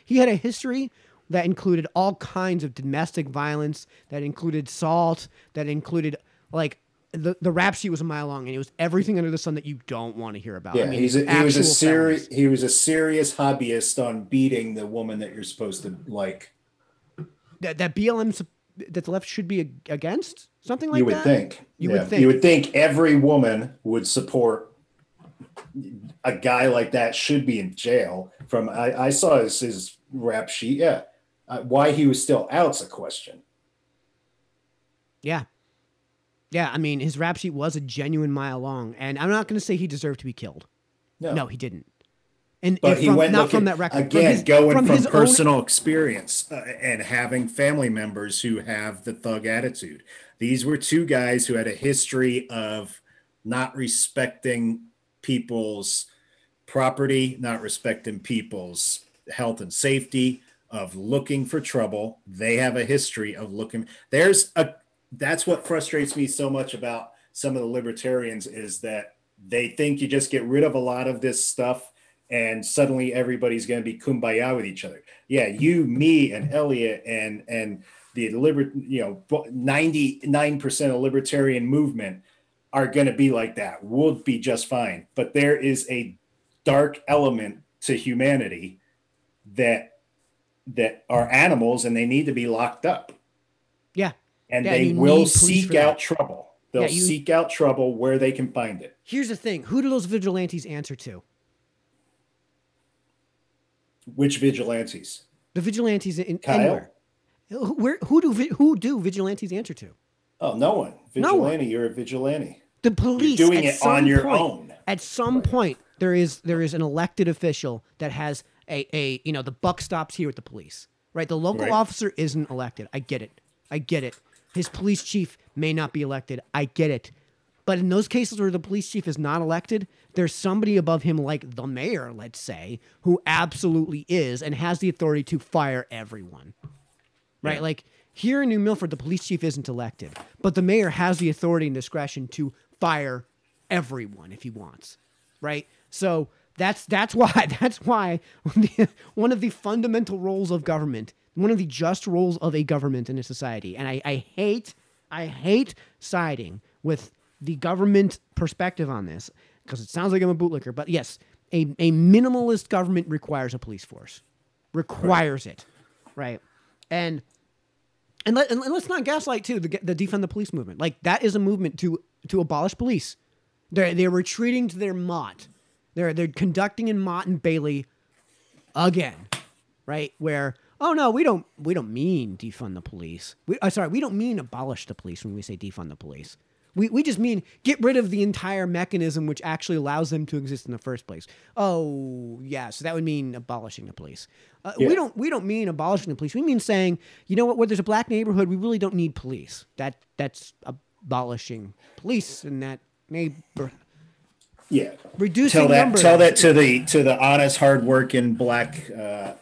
S1: He had a history that included all kinds of domestic violence, that included assault, that included like the rap sheet was a mile long, and it was everything under the sun that you don't want to hear about.
S2: Yeah,
S1: I mean,
S2: he was a serious hobbyist on beating the woman that you're supposed to like.
S1: That BLM, that the left should be against something like that.
S2: You would think. You would think every woman would support a guy like that. Should be in jail. From I saw his rap sheet. Yeah, why he was still out's a question.
S1: Yeah. Yeah, I mean, his rap sheet was a genuine mile long, and I'm not going to say he deserved to be killed. No, he didn't.
S2: But he went not from that record. Again, from personal experience and having family members who have the thug attitude. These were two guys who had a history of not respecting people's property, not respecting people's health and safety, of looking for trouble. They have a history of looking. That's what frustrates me so much about some of the libertarians, is that they think you just get rid of a lot of this stuff and suddenly everybody's going to be kumbaya with each other. Yeah, you, me, and Elliot, and the 99% of libertarian movement are going to be like that. We'll be just fine. But there is a dark element to humanity that are animals, and they need to be locked up.
S1: Yeah.
S2: And
S1: yeah,
S2: they
S1: and
S2: will seek out trouble. They'll
S1: Yeah,
S2: seek out trouble where they can find it.
S1: Here's the thing. Who do those vigilantes answer to?
S2: Which vigilantes?
S1: The vigilantes in
S2: Kyle?
S1: anywhere. Who do vigilantes answer to?
S2: Oh, no one. Vigilante, you're a vigilante.
S1: The police.
S2: You're doing it on your own.
S1: At some point, there is an elected official that has a the buck stops here with the police, right? The local officer isn't elected. I get it. His police chief may not be elected. I get it. But in those cases where the police chief is not elected, there's somebody above him, like the mayor, let's say, who absolutely is and has the authority to fire everyone. Right? Yeah. Like here in New Milford, the police chief isn't elected, but the mayor has the authority and discretion to fire everyone if he wants. Right? So that's why one of the fundamental roles of government, one of the just roles of a government in a society, and I hate siding with the government perspective on this because it sounds like I'm a bootlicker, but yes, a minimalist government requires a police force, requires it, right? And let's not gaslight too the defund the police movement. Like that is a movement to abolish police. They're retreating to their Mott. They're conducting in Mott and Bailey again, right? Where no, we don't mean defund the police. We don't mean abolish the police when we say defund the police. We just mean get rid of the entire mechanism which actually allows them to exist in the first place. Oh, yeah, so that would mean abolishing the police. We don't mean abolishing the police. We mean saying, you know what, where there's a black neighborhood, we really don't need police. That's abolishing police in that neighborhood.
S2: Yeah,
S1: reducing numbers.
S2: Tell that to the honest, hardworking black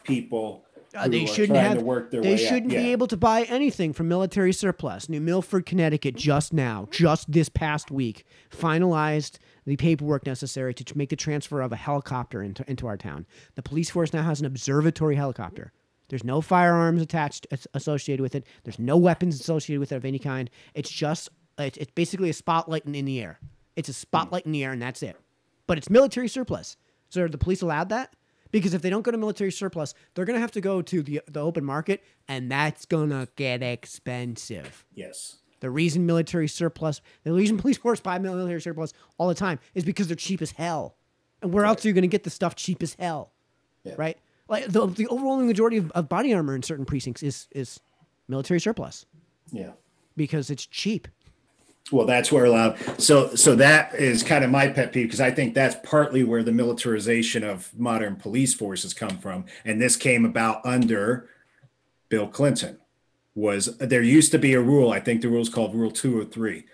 S2: people.
S1: They shouldn't be able to buy anything from military surplus. New Milford, Connecticut, just this past week, finalized the paperwork necessary to make the transfer of a helicopter into our town. The police force now has an observatory helicopter. There's no firearms associated with it. There's no weapons associated with it of any kind. It's basically a spotlight in the air. It's a spotlight in the air, and that's it. But it's military surplus. So are the police allowed that? Because if they don't go to military surplus, they're going to have to go to the open market, and that's going to get expensive.
S2: Yes.
S1: The reason police force buy military surplus all the time is because they're cheap as hell. And where else are you going to get the stuff cheap as hell? Yeah. Right? Like the overwhelming majority of body armor in certain precincts is military surplus.
S2: Yeah.
S1: Because it's cheap.
S2: Well, that's where allowed. So that is kind of my pet peeve because I think that's partly where the militarization of modern police forces come from. And this came about under Bill Clinton. There used to be a rule, I think the rule is called Rule 203.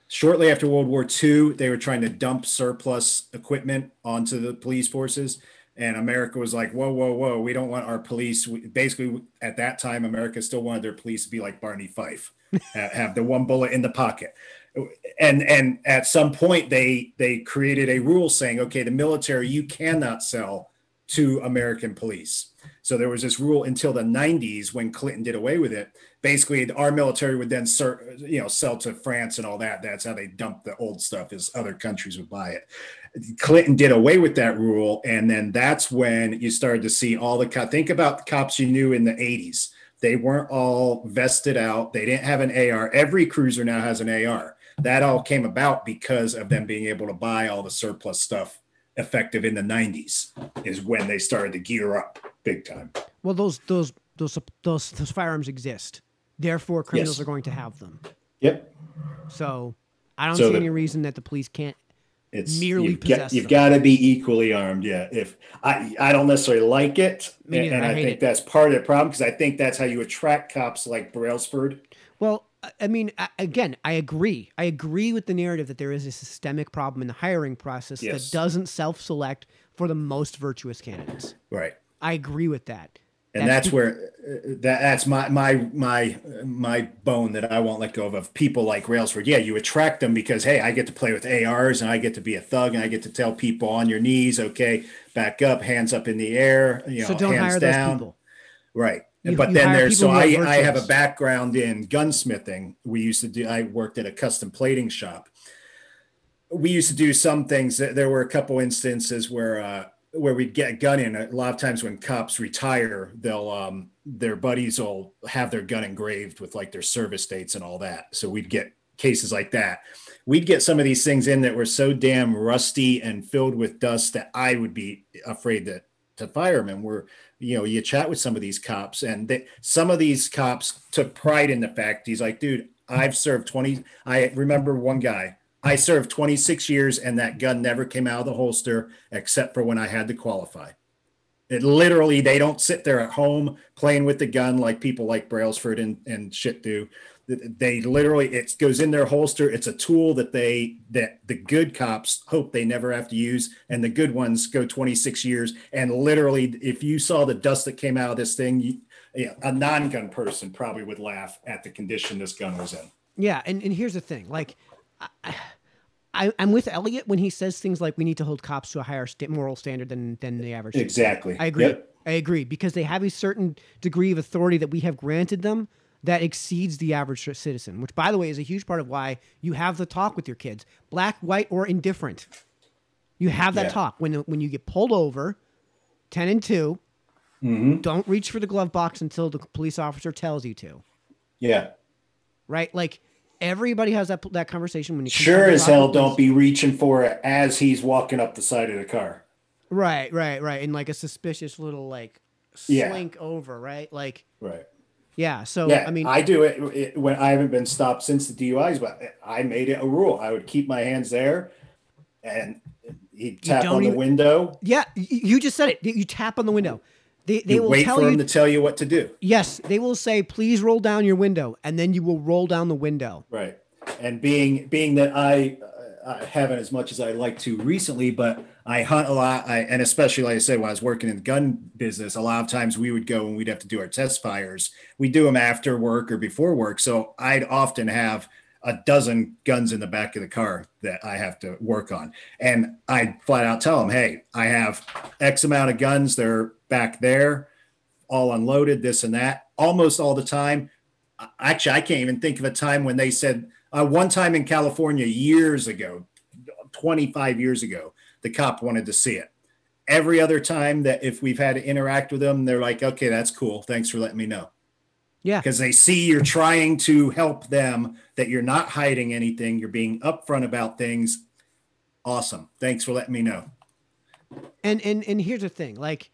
S2: Shortly after World War II, they were trying to dump surplus equipment onto the police forces. And America was like, whoa, we don't want our police. Basically, at that time, America still wanted their police to be like Barney Fife, have the one bullet in the pocket. And at some point, they created a rule saying, okay, the military, you cannot sell to American police. So there was this rule until the 90s when Clinton did away with it. Basically, our military would then sell to France and all that. That's how they dumped the old stuff, is other countries would buy it. Clinton did away with that rule. And then that's when you started to see all the cops. Think about the cops you knew in the 80s. They weren't all vested out. They didn't have an AR. Every cruiser now has an AR. That all came about because of them being able to buy all the surplus stuff effective in the 90s is when they started to gear up big time.
S1: Well, those firearms exist. Therefore, criminals are going to have them.
S2: Yep.
S1: So I don't see any reason that the police can't merely possess them.
S2: You've got to be equally armed. Yeah. If I don't necessarily like it. And I think that's part of the problem because I think that's how you attract cops like Brailsford.
S1: Well, I mean, again, I agree. I agree with the narrative that there is a systemic problem in the hiring process that doesn't self-select for the most virtuous candidates.
S2: Right.
S1: I agree with that.
S2: And that's my bone that I won't let go of people like Brailsford. Yeah, you attract them because, hey, I get to play with ARs and I get to be a thug and I get to tell people on your knees, okay, back up, hands up in the air,
S1: so don't
S2: hands
S1: hire
S2: down.
S1: those people.
S2: Right. But
S1: you
S2: then
S1: hire
S2: there's,
S1: people
S2: so
S1: who are
S2: I have a
S1: virtuous.
S2: background in gunsmithing. I worked at a custom plating shop. We used to do some things. There were a couple instances where we'd get a gun in. A lot of times when cops retire, they'll their buddies will have their gun engraved with like their service dates and all that. So we'd get cases like that. We'd get some of these things in that were so damn rusty and filled with dust that I would be afraid to fire them. And you chat with some of these cops, and some of these cops took pride in the fact, he's like, dude, I've served 20. I remember one guy, I served 26 years and that gun never came out of the holster except for when I had to qualify. It literally, they don't sit there at home playing with the gun like people like Brailsford and shit do. They literally, it goes in their holster. It's a tool that the good cops hope they never have to use. And the good ones go 26 years. And literally, if you saw the dust that came out of this thing, a non-gun person probably would laugh at the condition this gun was in.
S1: Yeah, and here's the thing. Like, I'm with Elliot when he says things like we need to hold cops to a higher moral standard than the average citizen.
S2: Exactly.
S1: I agree.
S2: Yep.
S1: I agree, because they have a certain degree of authority that we have granted them that exceeds the average citizen, which, by the way, is a huge part of why you have the talk with your kids, black, white, or indifferent. You have that talk when you get pulled over, 10 and 2.
S2: Mm-hmm.
S1: Don't reach for the glove box until the police officer tells you to.
S2: Yeah.
S1: Right? Like, everybody has that conversation when you
S2: sure as hell don't be reaching for it as he's walking up the side of the car.
S1: Right. And like a suspicious little like slink over, right? Like,
S2: right.
S1: Yeah. So,
S2: yeah,
S1: I mean,
S2: I do it when I haven't been stopped since the DUIs, but I made it a rule. I would keep my hands there and he'd tap on the window.
S1: Yeah. You just said it. You tap on the window. They will
S2: wait
S1: tell
S2: for
S1: you
S2: him to tell you what to do.
S1: Yes. They will say, please roll down your window. And then you will roll down the window.
S2: Right. And being that I haven't as much as I like to recently, but I hunt a lot. And especially, like I said, when I was working in the gun business, a lot of times we would go and we'd have to do our test fires. We do them after work or before work. So I'd often have a dozen guns in the back of the car that I have to work on. And I'd flat out tell them, hey, I have X amount of guns. They're back there, all unloaded, this and that. Almost all the time. Actually, I can't even think of a time when they said, one time in California years ago, 25 years ago, the cop wanted to see it. Every other time that if we've had to interact with them, they're like, okay, that's cool. Thanks for letting me know.
S1: Yeah.
S2: Because they see you're trying to help them, that you're not hiding anything. You're being upfront about things. Awesome. Thanks for letting me know.
S1: And here's the thing, like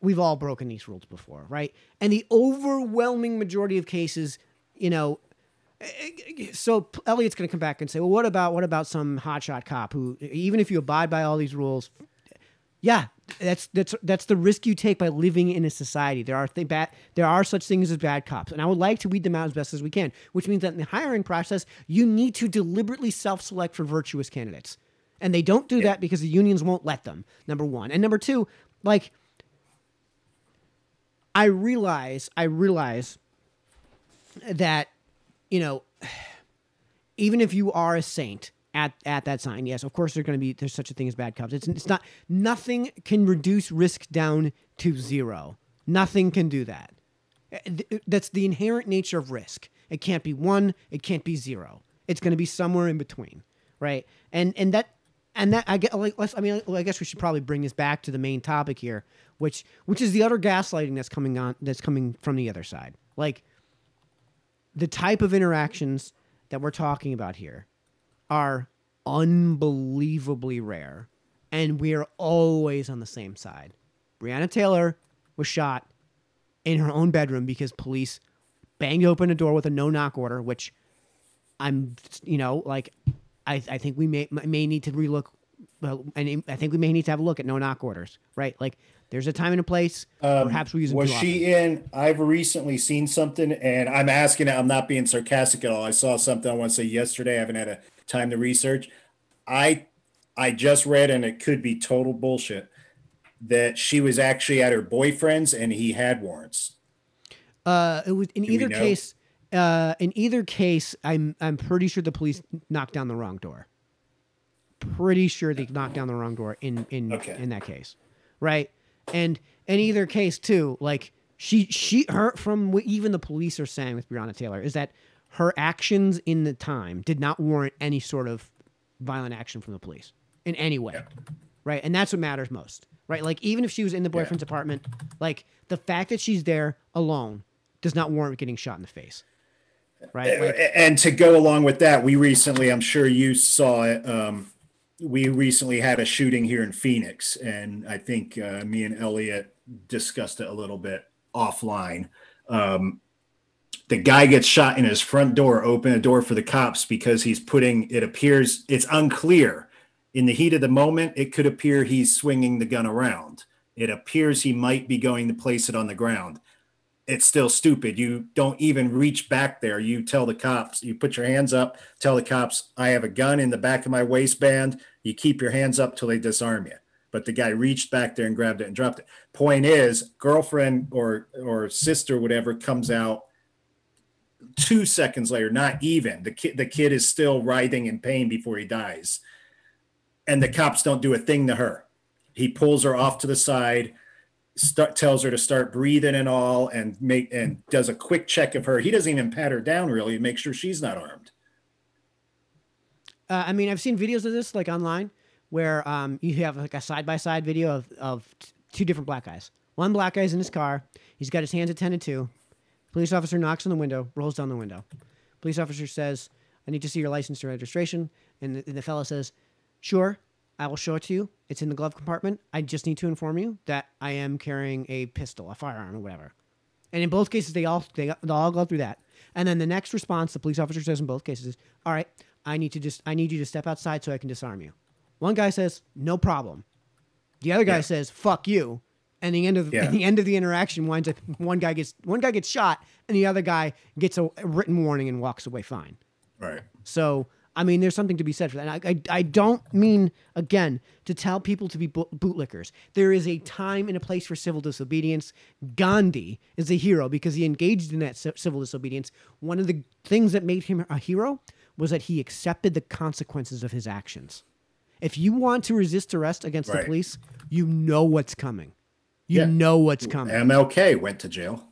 S1: we've all broken these rules before, right? And the overwhelming majority of cases, so Elliot's going to come back and say, well, what about some hotshot cop who, even if you abide by all these rules, yeah, that's the risk you take by living in a society. There are such things as bad cops, and I would like to weed them out as best as we can, which means that in the hiring process, you need to deliberately self-select for virtuous candidates. And they don't do that because the unions won't let them, number one. And number two, like, I realize that, even if you are a saint at that sign, yes, of course there's such a thing as bad cops. It's not, nothing can reduce risk down to zero. Nothing can do that. That's the inherent nature of risk. It can't be 1, it can't be 0. It's going to be somewhere in between, right? And that I guess we should probably bring this back to the main topic here, which is the utter gaslighting that's coming from the other side. Like, the type of interactions that we're talking about here are unbelievably rare, and we're always on the same side. Breonna Taylor was shot in her own bedroom because police banged open a door with a no-knock order, which I think we may need to relook, and I think we may need to have a look at no-knock orders, right? Like, there's a time and a place. Perhaps we use them too often.
S2: Was she in? I've recently seen something, and I'm asking it. I'm not being sarcastic at all. I saw something, I want to say yesterday. I haven't had a time to research. I just read, and it could be total bullshit, that she was actually at her boyfriend's and he had warrants.
S1: It was in either case. In either case, I'm pretty sure the police knocked down the wrong door. Pretty sure they knocked down the wrong door in that case, right? And in either case too, like, Her, from what even the police are saying with Breonna Taylor, is that her actions in the time did not warrant any sort of violent action from the police in any way. Right. And that's what matters most. Right. Like, even if she was in the boyfriend's apartment, like, the fact that she's there alone does not warrant getting shot in the face. Right. Like,
S2: and to go along with that, we recently, I'm sure you saw it. We recently had a shooting here in Phoenix, and I think me and Elliot discussed it a little bit offline. The guy gets shot in his front door, open a door for the cops because he's putting, it appears, it's unclear. In the heat of the moment, it could appear he's swinging the gun around. It appears he might be going to place it on the ground. It's still stupid. You don't even reach back there. You tell the cops, you put your hands up, tell the cops, I have a gun in the back of my waistband. You keep your hands up till they disarm you. But the guy reached back there and grabbed it and dropped it. Point is, girlfriend or sister, whatever, comes out 2 seconds later, not even. The kid is still writhing in pain before he dies. And the cops don't do a thing to her. He pulls her off to the side, tells her to start breathing and all, and does a quick check of her. He doesn't even pat her down really to make sure she's not armed.
S1: I mean, I've seen videos of this like online where you have like a side-by-side video of two different black guys. One black guy's in his car. He's got his hands attended to. Police officer knocks on the window, rolls down the window. Police officer says, I need to see your license and registration. And the fellow says, sure, I will show it to you. It's in the glove compartment. I just need to inform you that I am carrying a pistol, a firearm, or whatever. And in both cases, they all go through that. And then the next response the police officer says in both cases is, all right, I need you to step outside so I can disarm you. One guy says, no problem. The other guy says, fuck you. And the end of the interaction winds up one guy gets shot and the other guy gets a written warning and walks away fine.
S2: Right.
S1: So, I mean, there's something to be said for that. And I don't mean, again, to tell people to be bootlickers. There is a time and a place for civil disobedience. Gandhi is a hero because he engaged in that civil disobedience. One of the things that made him a hero was that he accepted the consequences of his actions. If you want to resist arrest against the police, you know what's coming. You know what's coming.
S2: MLK went to jail.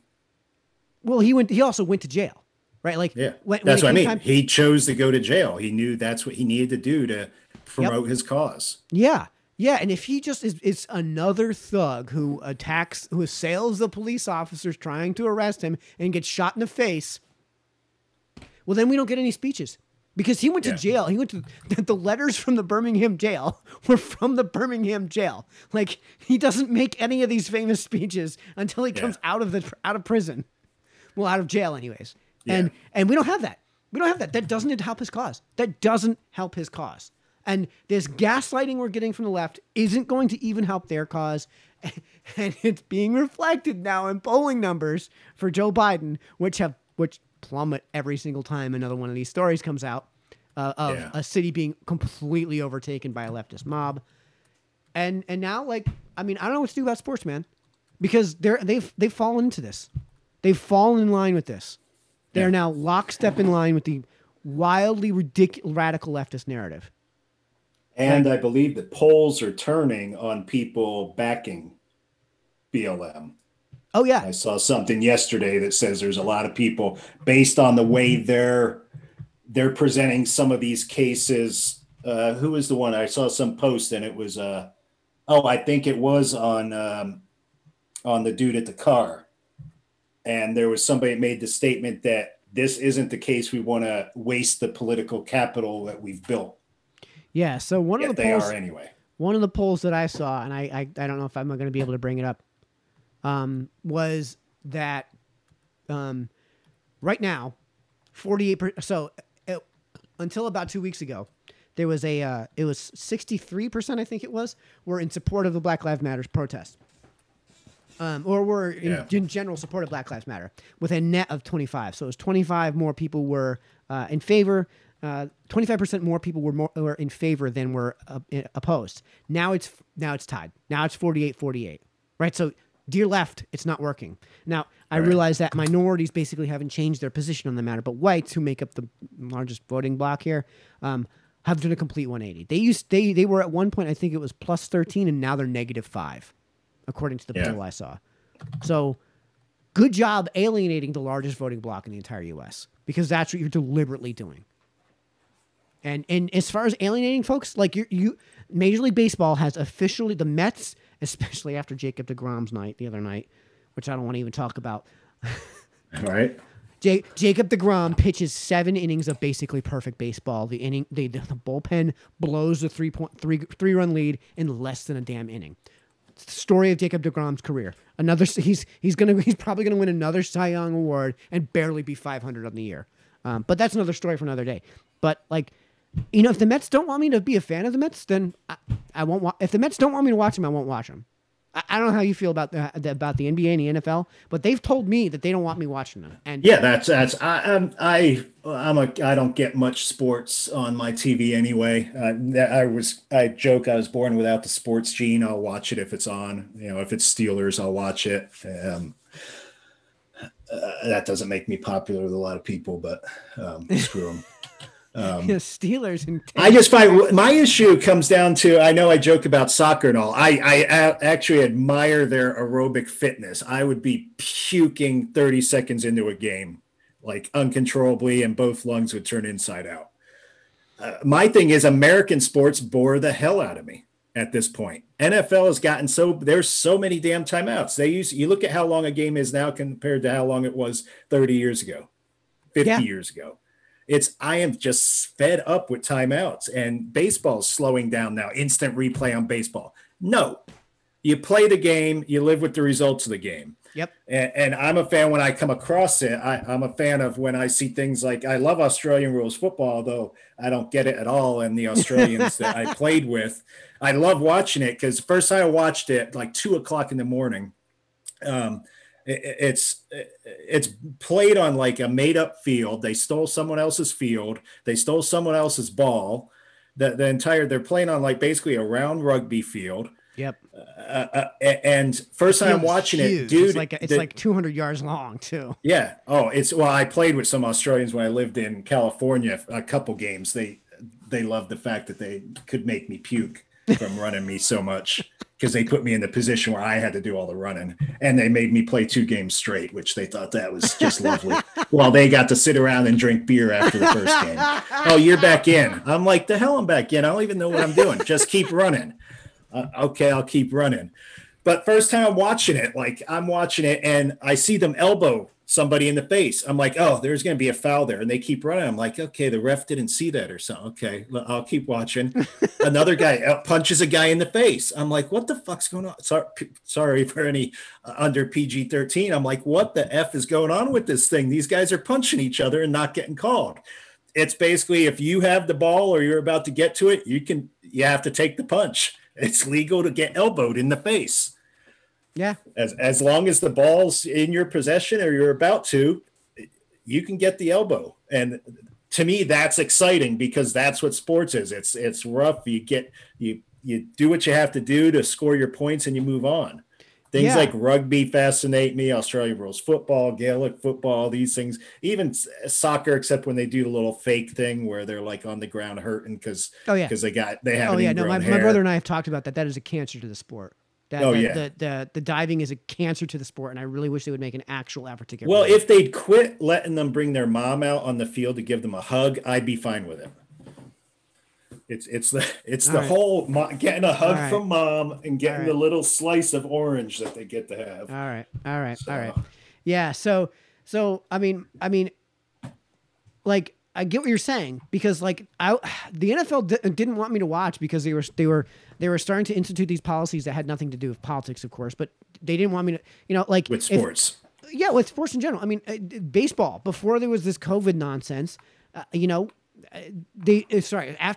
S1: Well, he also went to jail, right? Like,
S2: that's what I mean. He chose to go to jail. He knew that's what he needed to do to promote his cause.
S1: Yeah. Yeah. And if he just is another thug who assails the police officers trying to arrest him and gets shot in the face, well, then we don't get any speeches. Because he went to jail. He went to the letters from the Birmingham jail were from the Birmingham jail. Like, he doesn't make any of these famous speeches until he comes out of prison. Well, out of jail anyways. Yeah. And we don't have that. We don't have that. That doesn't help his cause. That doesn't help his cause. And this gaslighting we're getting from the left isn't going to even help their cause. And it's being reflected now in polling numbers for Joe Biden, which plummet every single time another one of these stories comes out of a city being completely overtaken by a leftist mob. And now, like, I mean, I don't know what to do about sports, man, because they've fallen into this. They've fallen in line with this. They're now lockstep in line with the wildly ridiculous radical leftist narrative.
S2: And I believe the polls are turning on people backing BLM.
S1: Oh, yeah.
S2: I saw something yesterday that says there's a lot of people based on the way they're presenting some of these cases. Who was the one? I saw some post and it was, I think it was on the dude at the car. And there was somebody that made the statement that this isn't the case. We want to waste the political capital that we've built.
S1: Yeah. So one of the polls that I saw, and I don't know if I'm going to be able to bring it up, was that right now, 48%. So until about 2 weeks ago, there was it was 63%, I think it was, were in support of the Black Lives Matter protest. Or were in general support of Black Lives Matter with a net of 25. So it was 25 more people were in favor. 25% more people were in favor than were opposed. Now it's tied. Now it's 48-48. Right. So, dear left, it's not working. Now, I realize that minorities basically haven't changed their position on the matter, but whites, who make up the largest voting bloc here, have done a complete 180. They were at one point, I think it was plus 13, and now they're negative 5, according to the poll I saw. So, good job alienating the largest voting bloc in the entire U.S. because that's what you're deliberately doing. And as far as alienating folks, like you Major League Baseball has officially, the Mets, especially after Jacob deGrom's night the other night, which I don't want to even talk about.
S2: All right.
S1: Jacob deGrom pitches 7 innings of basically perfect baseball. The bullpen blows the 3-run lead in less than a damn inning. It's the story of Jacob deGrom's career. He's probably gonna win another Cy Young award and barely be 500 on the year. But that's another story for another day. But like, if the Mets don't want me to be a fan of the Mets, then I won't. If the Mets don't want me to watch them, I won't watch them. I don't know how you feel about the NBA and the NFL, but they've told me that they don't want me watching them. And
S2: yeah, I don't get much sports on my TV anyway. I joke I was born without the sports gene. I'll watch it if it's on. If it's Steelers, I'll watch it. That doesn't make me popular with a lot of people, but screw them.
S1: Steelers and
S2: I just find my issue comes down to, I know I joke about soccer and all. I actually admire their aerobic fitness. I would be puking 30 seconds into a game, like uncontrollably, and both lungs would turn inside out. My thing is, American sports bore the hell out of me at this point. NFL has gotten there's so many damn timeouts. You look at how long a game is now compared to how long it was 30 years ago, 50 years ago. I am just fed up with timeouts, and baseball's slowing down now. Instant replay on baseball. No, you play the game, you live with the results of the game.
S1: Yep.
S2: And I'm a fan when I come across it. I'm a fan of when I see things like, I love Australian rules football, though I don't get it at all. And the Australians that I played with, I love watching it because first time I watched it like 2:00 in the morning. It's played on like a made up field. They stole someone else's field. They stole someone else's ball. They're playing on like basically a round rugby field.
S1: Yep.
S2: And first time watching it, dude,
S1: it's like 200 yards long too.
S2: Yeah. Oh, I played with some Australians when I lived in California, a couple games. They loved the fact that they could make me puke from running me so much, because they put me in the position where I had to do all the running, and they made me play 2 games straight, which they thought that was just lovely. While they got to sit around and drink beer after the first game. Oh, you're back in. I'm like, the hell I'm back in. I don't even know what I'm doing. Just keep running. Okay, I'll keep running. But first time I'm watching it and I see them elbow somebody in the face. I'm like, oh, there's going to be a foul there. And they keep running. I'm like, okay, the ref didn't see that or something. Okay, I'll keep watching. Another guy punches a guy in the face. I'm like, what the fuck's going on? Sorry for any under PG-13. I'm like, what the F is going on with this thing? These guys are punching each other and not getting called. It's basically, if you have the ball or you're about to get to it, you have to take the punch. It's legal to get elbowed in the face.
S1: Yeah.
S2: As long as the ball's in your possession or you're about to, you can get the elbow. And to me, that's exciting because that's what sports is. It's rough. You do what you have to do to score your points and you move on. Things like rugby fascinate me, Australian rules football, Gaelic football, these things, even soccer, except when they do the little fake thing where they're like on the ground hurting because they have
S1: my brother and I have talked about that. That is a cancer to the sport. The diving is a cancer to the sport, and I really wish they would make an actual effort to get rid of it.
S2: If they'd quit letting them bring their mom out on the field to give them a hug, I'd be fine with it. It's the whole getting a hug from mom and getting the little slice of orange that they get to have.
S1: All right. Yeah. So I mean, like, I get what you're saying, because like the NFL didn't want me to watch because they were starting to institute these policies that had nothing to do with politics, of course, but they didn't want me to, with
S2: sports.
S1: With sports in general. I mean, baseball, before there was this COVID nonsense, after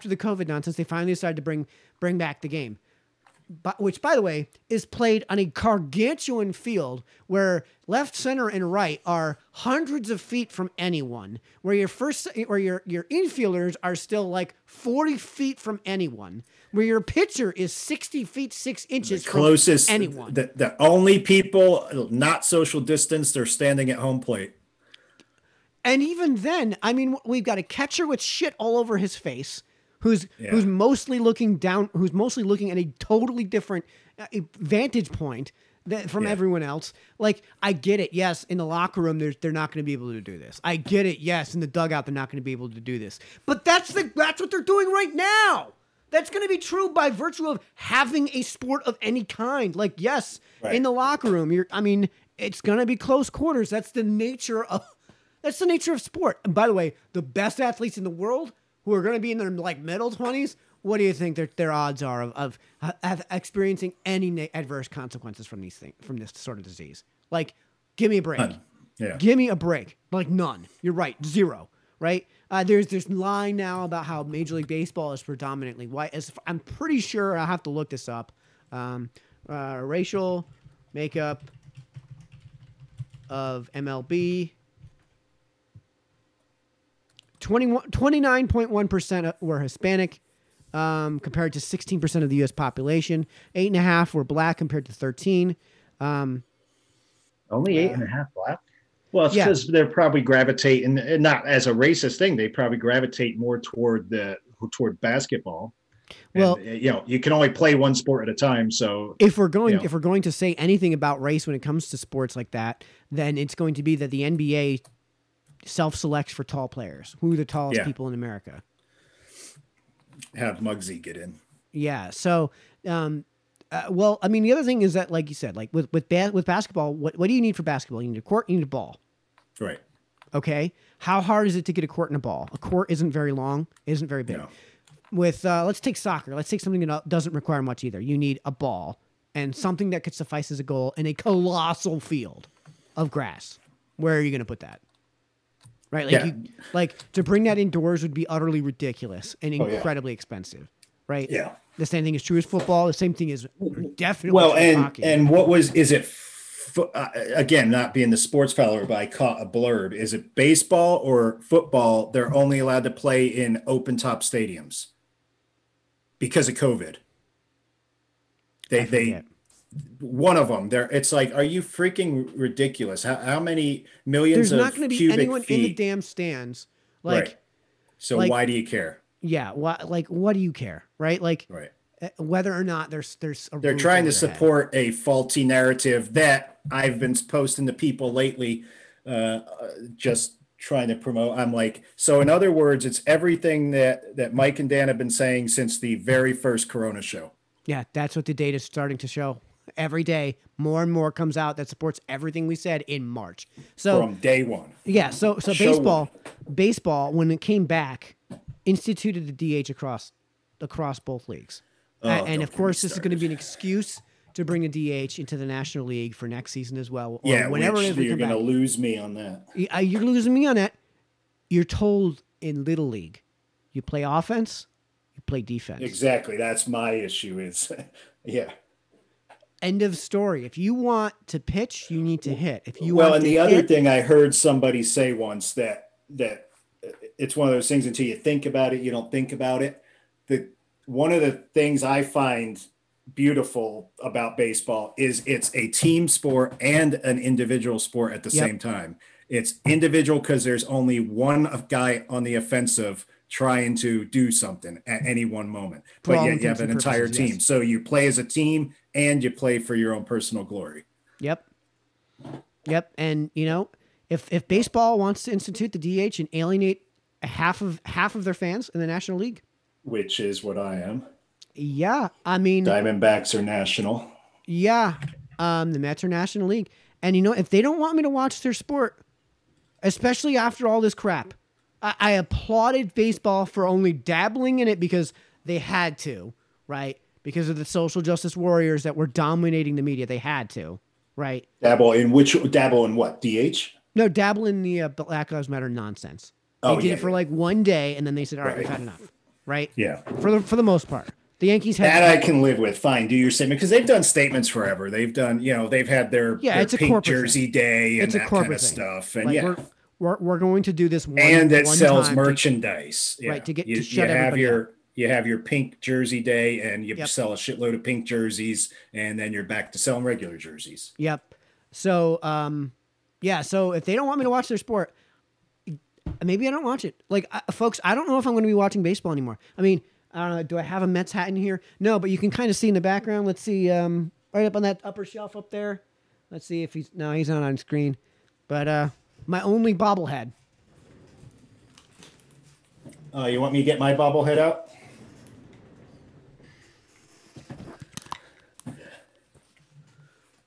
S1: the COVID nonsense, they finally decided to bring back the game. Which, by the way, is played on a gargantuan field where left, center, and right are hundreds of feet from anyone. Where your infielders are still like 40 feet from anyone. Where your pitcher is 60 feet 6 inches closest from anyone.
S2: The only people not social distance, they're standing at home plate.
S1: And even then, I mean, we've got a catcher with shit all over his face. Who's mostly looking down, who's mostly looking at a totally different vantage point from everyone else. Like, I get it. Yes, in the locker room, they're not going to be able to do this. I get it. Yes, in the dugout, they're not going to be able to do this. But that's what they're doing right now. That's going to be true by virtue of having a sport of any kind. Like, yes, in the locker room, it's going to be close quarters. That's the nature of sport. And by the way, the best athletes in the world who are going to be in their like middle 20s, what do you think their odds are of experiencing any adverse consequences from this sort of disease? Like, give me a break.
S2: None. Yeah.
S1: Give me a break. Like, none. You're right. Zero. Right? There's this line now about how Major League Baseball is predominantly white. I'm pretty sure, I'll have to look this up. Racial makeup of MLB. 29.1% were Hispanic, compared to 16% of the U.S. population. 8.5% were black compared to 13%.
S3: Only 8.5% black? Well, it's because they're probably gravitating, not as a racist thing, they probably gravitate more toward basketball. Well, and, you can only play one sport at a time. So
S1: if we're going to say anything about race when it comes to sports like that, then it's going to be that the NBA self-selects for tall players. Who are the tallest people in America?
S2: Have Muggsy get in. Yeah.
S1: So, the other thing is that, like you said, like with basketball, what do you need for basketball? You need a court, you need a ball.
S2: Right.
S1: Okay. How hard is it to get a court and a ball? A court isn't very long, isn't very big. No. With let's take soccer. Let's take something that doesn't require much either. You need a ball and something that could suffice as a goal in a colossal field of grass. Where are you going to put that? Right? Like, to bring that indoors would be utterly ridiculous and incredibly expensive. Right?
S2: Yeah.
S1: The same thing is true as football. The same thing is definitely true as hockey.
S2: And again, not being the sports follower, but I caught a blurb. Is it baseball or football? They're only allowed to play in open top stadiums because of COVID. They one of them there. It's like, are you freaking ridiculous? How many millions
S1: There's
S2: of
S1: not going to be
S2: cubic
S1: anyone
S2: feet?
S1: in the damn stands. Like,
S2: right. So why do you care?
S1: Yeah. What do you care? Right. Like,
S2: right.
S1: Whether or not they're
S2: trying to support a faulty narrative that I've been posting to people lately, just trying to promote. I'm like, so in other words, it's everything that Mike and Dan have been saying since the very first Corona show. Yeah,
S1: that's what the data is starting to show. Every day, more and more comes out that supports everything we said in March. So
S2: from day one.
S1: Yeah. So baseball, when it came back, instituted the DH across both leagues. And of course, this is going to be an excuse to bring a DH into the National League for next season as well. Or whenever
S2: you're going to lose me on that.
S1: You're losing me on that. You're told in Little League, you play offense, you play defense.
S2: Exactly. That's my issue is,
S1: End of story. If you want to pitch, you need to hit. If you
S2: and the other thing I heard somebody say once that it's one of those things until you think about it, you don't think about it. One of the things I find beautiful about baseball is it's a team sport and an individual sport at the same time. It's individual because there's only one guy on the offensive trying to do something at any one moment, but yet you have an entire team. Yes. So you play as a team and you play for your own personal glory.
S1: Yep. And if baseball wants to institute the DH and alienate half of their fans in the National League,
S2: which is what I am.
S1: Yeah, I mean,
S2: Diamondbacks are national.
S1: Yeah, the Mets are National League, and if they don't want me to watch their sport, especially after all this crap, I applauded baseball for only dabbling in it because they had to, right? Because of the social justice warriors that were dominating the media, they had to, right?
S2: Dabble in what? DH?
S1: No, dabble in the Black Lives Matter nonsense. They did it for like one day, and then they said, "All right, we've had enough." Right?
S2: Yeah.
S1: For the most part, the Yankees had
S2: that I can live with. Fine, do your statement because they've done statements forever. They've done, they've had their pink jersey day and that kind of stuff. And like
S1: we're going to do this one
S2: and it sells merchandise,
S1: right? To shut everybody up.
S2: You have your pink jersey day and you sell a shitload of pink jerseys, and then you're back to selling regular jerseys.
S1: Yep. So so if they don't want me to watch their sport, maybe I don't watch it. Like, folks, I don't know if I'm going to be watching baseball anymore. I mean, I don't know. Do I have a Mets hat in here? No, but you can kind of see in the background. Let's see. Or right up on that upper shelf up there. Let's see if he's not on screen. But my only bobblehead.
S2: You want me to get my bobblehead out?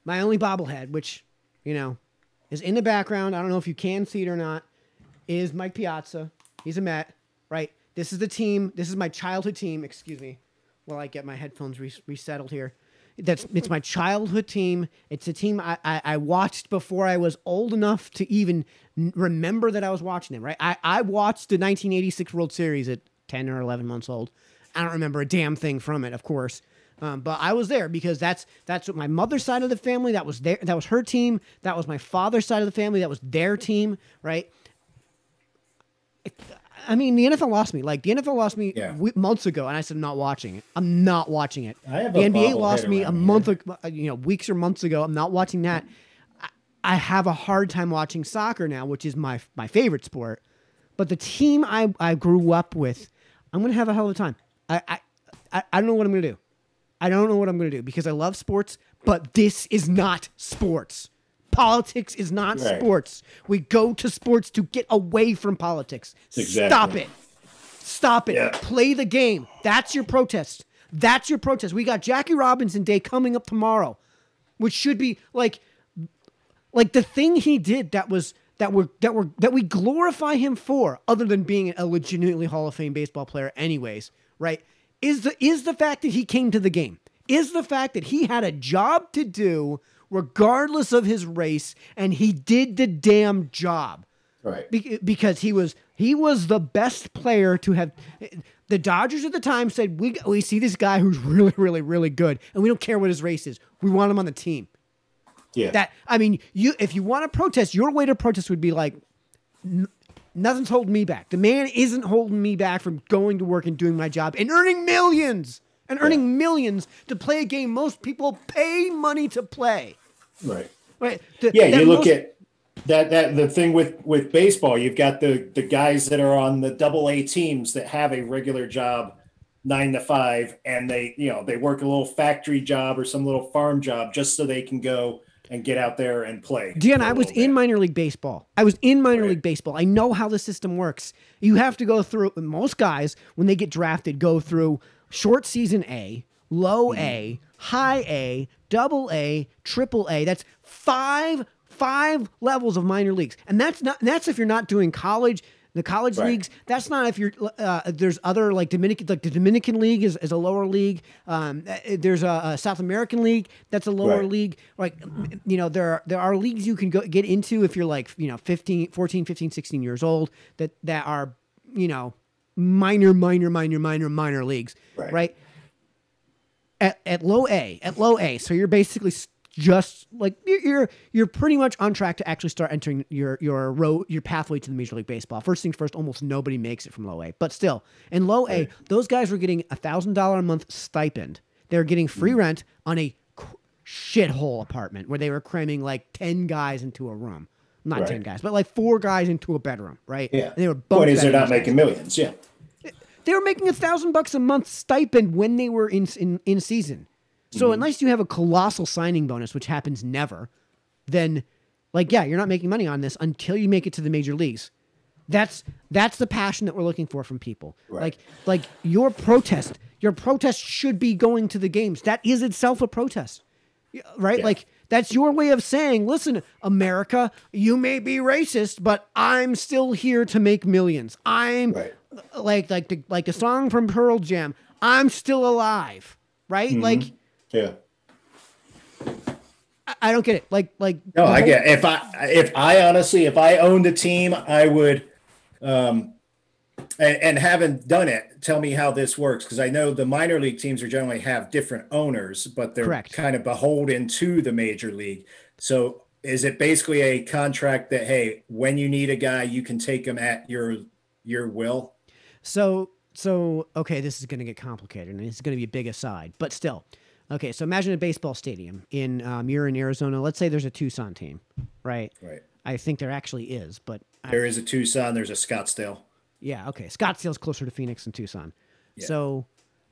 S1: My only bobblehead, which, is in the background. I don't know if you can see it or not, is Mike Piazza. He's a Met, right? This is the team. This is my childhood team. Excuse me while I get my headphones resettled here. It's my childhood team. It's a team I watched before I was old enough to even remember that I was watching them, right? I watched the 1986 World Series at 10 or 11 months old. I don't remember a damn thing from it, of course. But I was there because that's what my mother's side of the family, that was her team. That was my father's side of the family. That was their team, right? The NFL lost me. Like, the NFL lost me months ago, and I said, I'm not watching it. I'm not watching it.
S2: I have
S1: the
S2: a
S1: NBA lost me
S2: around
S1: a month ago, weeks or months ago. I'm not watching that. I have a hard time watching soccer now, which is my favorite sport. But the team I grew up with, I'm going to have a hell of a time. I don't know what I'm going to do. I don't know what I'm going to do because I love sports, but this is not sports. Politics is not sports. We go to sports to get away from politics.
S2: Exactly.
S1: Stop it. Stop it.
S2: Yeah.
S1: Play the game. That's your protest. That's your protest. We got Jackie Robinson Day coming up tomorrow, which should be like the thing he did that we glorify him for, other than being a legitimately Hall of Fame baseball player anyways, right? Is the fact that he came to the game, is the fact that he had a job to do regardless of his race, and he did the damn job.
S2: Right.
S1: Because he was the best player to have. The Dodgers at the time said, we see this guy who's really, really, really good, and we don't care what his race is. We want him on the team.
S2: Yeah.
S1: If you want to protest, your way to protest would be like, nothing's holding me back. The man isn't holding me back from going to work and doing my job and earning millions to play a game most people pay money to play.
S2: Right.
S1: Right.
S2: You look at that the thing with baseball, you've got the guys that are on the AA teams that have a regular job 9 to 5, and they work a little factory job or some little farm job just so they can go and get out there and play.
S1: Dan, I was in minor league baseball. League baseball. I know how the system works. You have to go through, most guys, when they get drafted, go through short season A, low A, high A, double A, triple A. That's five levels of minor leagues. And that's if you're not doing college. The college leagues, that's not if you're, there's other like Dominican, like the Dominican League is a lower league. There's a South American League that's a lower league. Like, there are leagues you can get into if you're like, 14, 15, 16 years old that are, minor leagues. Right. At low A. So you're basically just like you're pretty much on track to actually start entering your pathway to the Major League Baseball. First things first, almost nobody makes it from low A, but still in low A, those guys were getting $1,000 a month stipend. They're getting free rent on a shithole apartment where they were cramming like 10 guys into a room. Not 10 guys, but like 4 guys into a bedroom, right?
S2: Yeah.
S1: And they were
S2: What is they're not making millions? Yeah.
S1: They were making $1,000 a month stipend when they were in season. So unless you have a colossal signing bonus, which happens never, then you're not making money on this until you make it to the major leagues. That's the passion that we're looking for from people.
S2: Right.
S1: Like your protest should be going to the games. That is itself a protest. Right? Yeah. Like that's your way of saying, listen, America, you may be racist, but I'm still here to make millions. I'm like the song from Pearl Jam, I'm still alive. Right? Like
S2: yeah.
S1: I don't get it. Like
S2: no, I get it. If I owned a team, I would and haven't done it, tell me how this works, because I know the minor league teams are generally have different owners, but they're kind of beholden to the major league. So is it basically a contract that, hey, when you need a guy, you can take him at your will?
S1: So okay, this is going to get complicated, and it's going to be a big aside, but still. Okay, so imagine a baseball stadium you're in Arizona. Let's say there's a Tucson team, right?
S2: Right.
S1: I think there actually is, but
S2: there is a Tucson. There's a Scottsdale.
S1: Yeah. Okay. Scottsdale's closer to Phoenix than Tucson.
S2: Yeah.
S1: So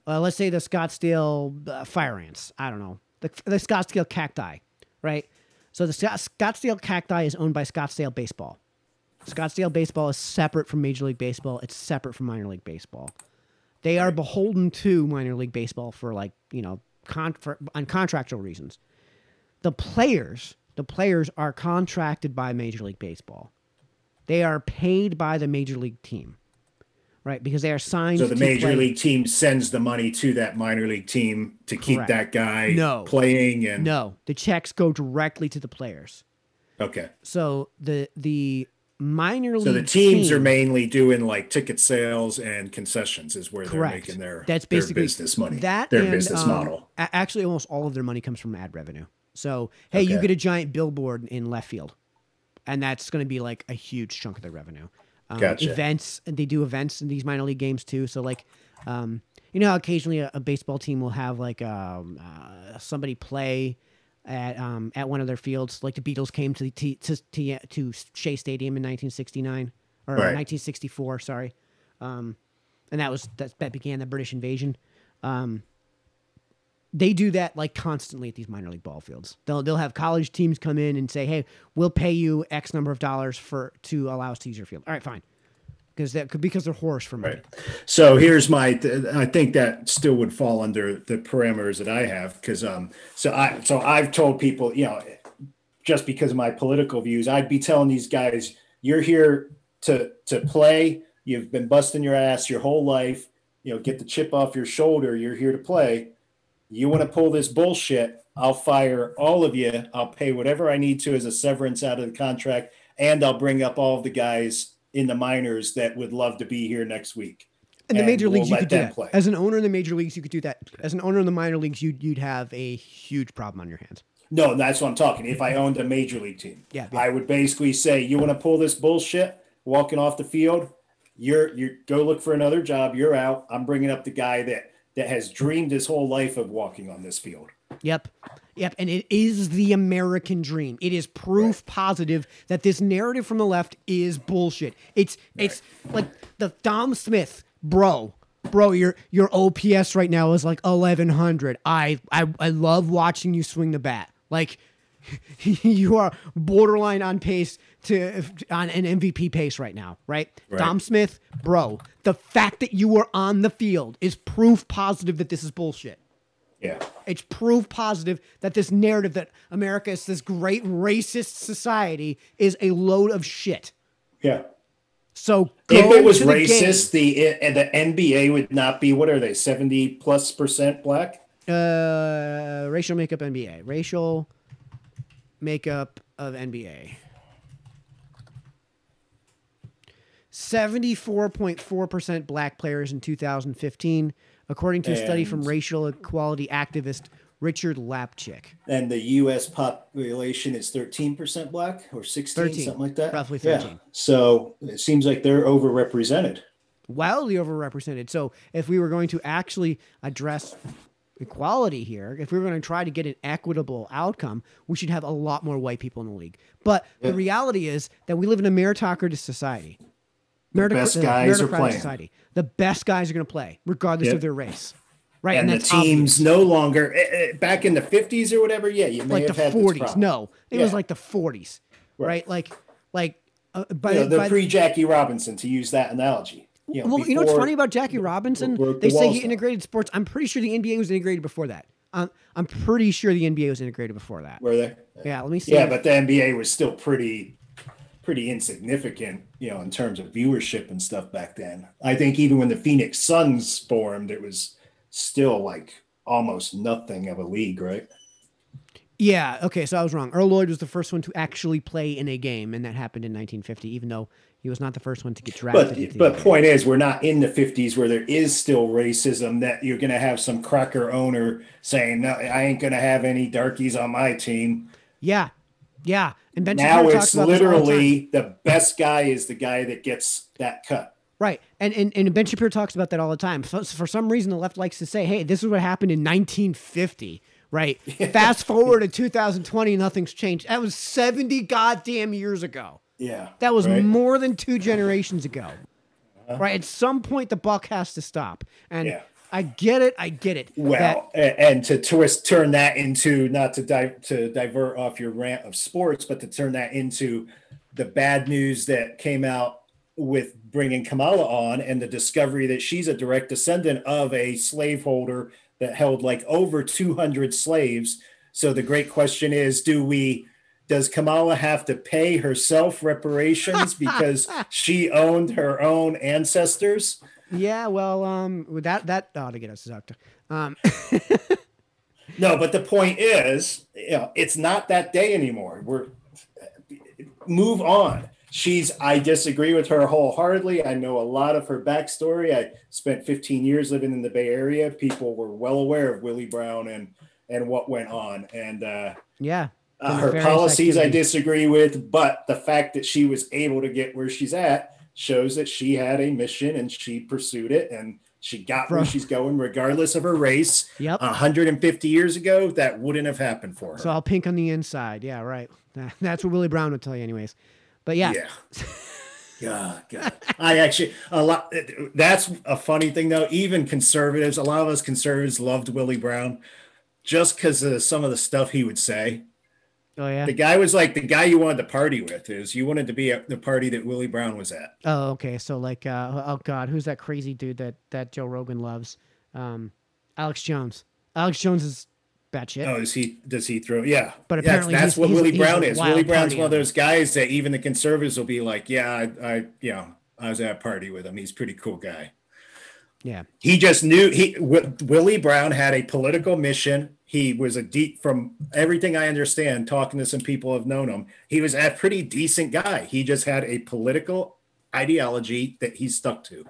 S1: let's say the Scottsdale Fire Ants. I don't know. the Scottsdale Cacti, right? So the Scottsdale Cacti is owned by Scottsdale Baseball. Scottsdale Baseball is separate from Major League Baseball. It's separate from minor league baseball. They are beholden to minor league baseball for on contractual reasons. The players are contracted by Major League Baseball. They are paid by the Major League team, right? Because they are signed.
S2: So the Major League team sends the money to that minor league team to keep that guy playing. And
S1: no, the checks go directly to the players.
S2: Okay.
S1: So the minor league.
S2: So the teams are mainly doing like ticket sales and concessions is where they're making their business money. Their business model.
S1: Actually, almost all of their money comes from ad revenue. So hey, you get a giant billboard in left field, and that's going to be like a huge chunk of their revenue.
S2: Gotcha.
S1: Events, and they do events in these minor league games too. So like, how occasionally a baseball team will have like somebody play at one of their fields. Like the Beatles came to Shea Stadium in 1969 or 1964. Sorry, and that began the British invasion. They do that like constantly at these minor league ball fields. They'll have college teams come in and say, "Hey, we'll pay you X number of dollars to allow us to use your field." All right, fine, because they're whores for money.
S2: Right. So here's I think that still would fall under the parameters that I have because so I've told people, just because of my political views, I'd be telling these guys, "You're here to play. You've been busting your ass your whole life. Get the chip off your shoulder. You're here to play. You want to pull this bullshit, I'll fire all of you. I'll pay whatever I need to as a severance out of the contract, and I'll bring up all of the guys in the minors that would love to be here next week."
S1: In the major leagues, you could do that. Play. As an owner in the major leagues, you could do that. As an owner in the minor leagues, you'd have a huge problem on your hands.
S2: No, that's what I'm talking. If I owned a major league team, I would basically say, "You want to pull this bullshit, walking off the field, you're go look for another job. You're out. I'm bringing up the guy that has dreamed his whole life of walking on this field."
S1: Yep. And it is the American dream. It is proof positive that this narrative from the left is bullshit. It's like the Dom Smith, bro, your OPS right now is like 1100. I love watching you swing the bat. Like you are borderline on pace on an MVP pace right now, right? Dom Smith, bro, the fact that you were on the field is proof positive that this is bullshit.
S2: Yeah.
S1: It's proof positive that this narrative that America is this great racist society is a load of shit.
S2: Yeah.
S1: So
S2: if it was racist, the NBA would not be, what are they, 70+% black?
S1: Racial makeup NBA. Racial makeup of NBA. 74.4% black players in 2015, according to a study from racial equality activist Richard Lapchick.
S2: And the U.S. population is 13% black or 16, something like that?
S1: Roughly 13.
S2: Yeah. So it seems like they're overrepresented.
S1: Wildly overrepresented. So if we were going to actually address equality here, if we were going to try to get an equitable outcome, we should have a lot more white people in the league. But the reality is that we live in a meritocratic society.
S2: The best guys are playing.
S1: Society. The best guys are going to play, regardless of their race. Right,
S2: and the teams obvious. No longer back in the 50s or whatever. Yeah, you may
S1: like
S2: have
S1: the
S2: had
S1: 40s.
S2: This
S1: No, it was like the 40s, right? Like
S2: the pre-Jackie Robinson, to use that analogy.
S1: You know what's funny about Jackie Robinson? They say he integrated sports. I'm pretty sure the NBA was integrated before that. I'm pretty sure the NBA was integrated before that.
S2: Were they?
S1: Yeah, let me see.
S2: Yeah, but the NBA was still pretty insignificant, in terms of viewership and stuff back then. I think even when the Phoenix Suns formed, it was still like almost nothing of a league, right?
S1: Yeah, okay, so I was wrong. Earl Lloyd was the first one to actually play in a game, and that happened in 1950, even though he was not the first one to get drafted.
S2: But point is, we're not in the 50s where there is still racism, that you're going to have some cracker owner saying, "No, I ain't going to have any darkies on my team."
S1: Yeah. And Ben
S2: now it's literally the best guy is the guy that gets that cut.
S1: Right. And Ben Shapiro talks about that all the time. So for some reason, the left likes to say, hey, this is what happened in 1950, right? Fast forward to 2020, nothing's changed. That was 70 goddamn years ago.
S2: Yeah.
S1: That was more than 2 generations ago. Right. At some point, the buck has to stop. And I get it. I get it.
S2: Well, and to turn that into, not to divert off your rant of sports, but to turn that into the bad news that came out with bringing Kamala on, and the discovery that she's a direct descendant of a slaveholder that held like over 200 slaves. So the great question is, does Kamala have to pay herself reparations because she owned her own ancestors?
S1: Yeah, well, that ought to get us sucked.
S2: No, but the point is, it's not that day anymore. Move on. I disagree with her wholeheartedly. I know a lot of her backstory. I spent 15 years living in the Bay Area. People were well aware of Willie Brown and what went on. And her policies I disagree with, but the fact that she was able to get where she's at shows that she had a mission and she pursued it, and she got where she's going regardless of her race.
S1: Yep.
S2: 150 years ago, that wouldn't have happened for her.
S1: So all pink on the inside. Yeah, right. That's what Willie Brown would tell you anyways. But yeah.
S2: God. That's a funny thing though. Even conservatives, a lot of us conservatives loved Willie Brown just because of some of the stuff he would say.
S1: Oh yeah.
S2: The guy was like the guy you wanted to party with. You wanted to be at the party that Willie Brown was at.
S1: Oh, okay. So like, oh God, who's that crazy dude that Joe Rogan loves? Alex Jones. Alex Jones is batshit.
S2: Oh, does he throw? Yeah.
S1: But apparently
S2: that's what Willie Brown is. Willie Brown's one of those guys that even the conservatives will be like, yeah, I was at a party with him. He's a pretty cool guy.
S1: Yeah.
S2: He just knew Willie Brown had a political mission. He was from everything I understand, talking to some people who have known him, he was a pretty decent guy. He just had a political ideology that he stuck to,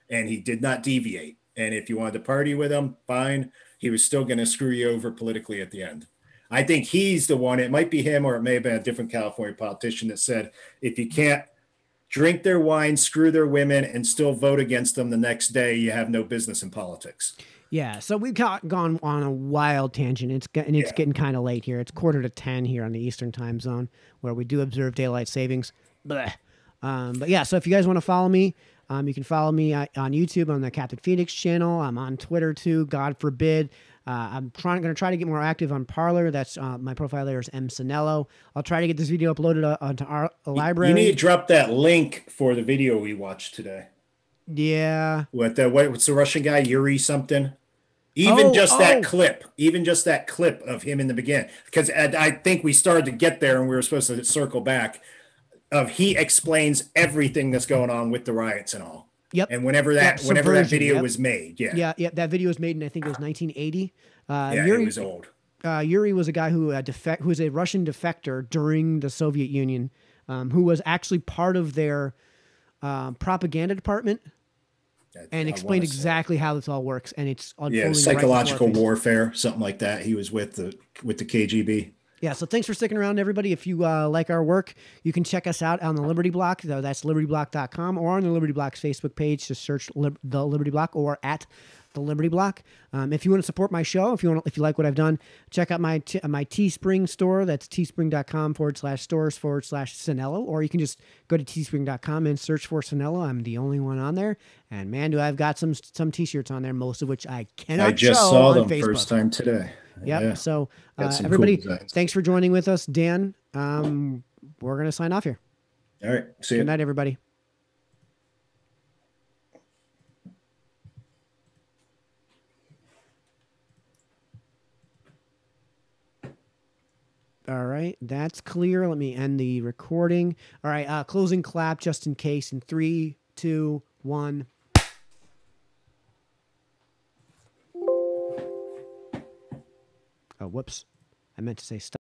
S2: and he did not deviate. And if you wanted to party with him, fine. He was still going to screw you over politically at the end. I think he's the one. It might be him, or it may have been a different California politician that said, if you can't drink their wine, screw their women, and still vote against them the next day, you have no business in politics.
S1: Yeah, so we've gone on a wild tangent. It's getting kind of late here. It's 9:45 here on the Eastern Time Zone, where we do observe daylight savings. But yeah, so if you guys want to follow me, you can follow me on YouTube on the Captain Phoenix channel. I'm on Twitter too, God forbid. I'm going to try to get more active on Parler. That's my profile there is M. Sinello. I'll try to get this video uploaded onto our library.
S2: You need to drop that link for the video we watched today.
S1: Yeah.
S2: What's the Russian guy? Yuri something? That clip of him in the beginning, because I think we started to get there and we were supposed to circle back. He explains everything that's going on with the riots and all.
S1: Yep.
S2: And whenever that video was made,
S1: that video was made in, I think it was 1980.
S2: Yuri, it was old.
S1: Yuri was a guy who was a Russian defector during the Soviet Union, who was actually part of their propaganda department. And explained exactly how this all works, and it's unfolding
S2: psychological warfare, something like that. He was with the KGB.
S1: Yeah, so thanks for sticking around, everybody. If you like our work, you can check us out on the Liberty Block. That's libertyblock.com, or on the Liberty Block's Facebook page. Just search the Liberty Block or at the Liberty Block. If you want to support my show, if you like what I've done, check out my Teespring store. That's teespring.com/stores/Sinello, or you can just go to teespring.com and search for Sinello. I'm the only one on there, and man, do I've got some t-shirts on there, most of which I cannot.
S2: I just saw them first time today.
S1: Yep. Yeah. So everybody, thanks for joining with us, Dan. We're gonna sign off here.
S2: All right. See you.
S1: Good night, everybody. All right, that's clear. Let me end the recording. All right, closing clap just in case in 3, 2, 1. Oh, whoops. I meant to say stop.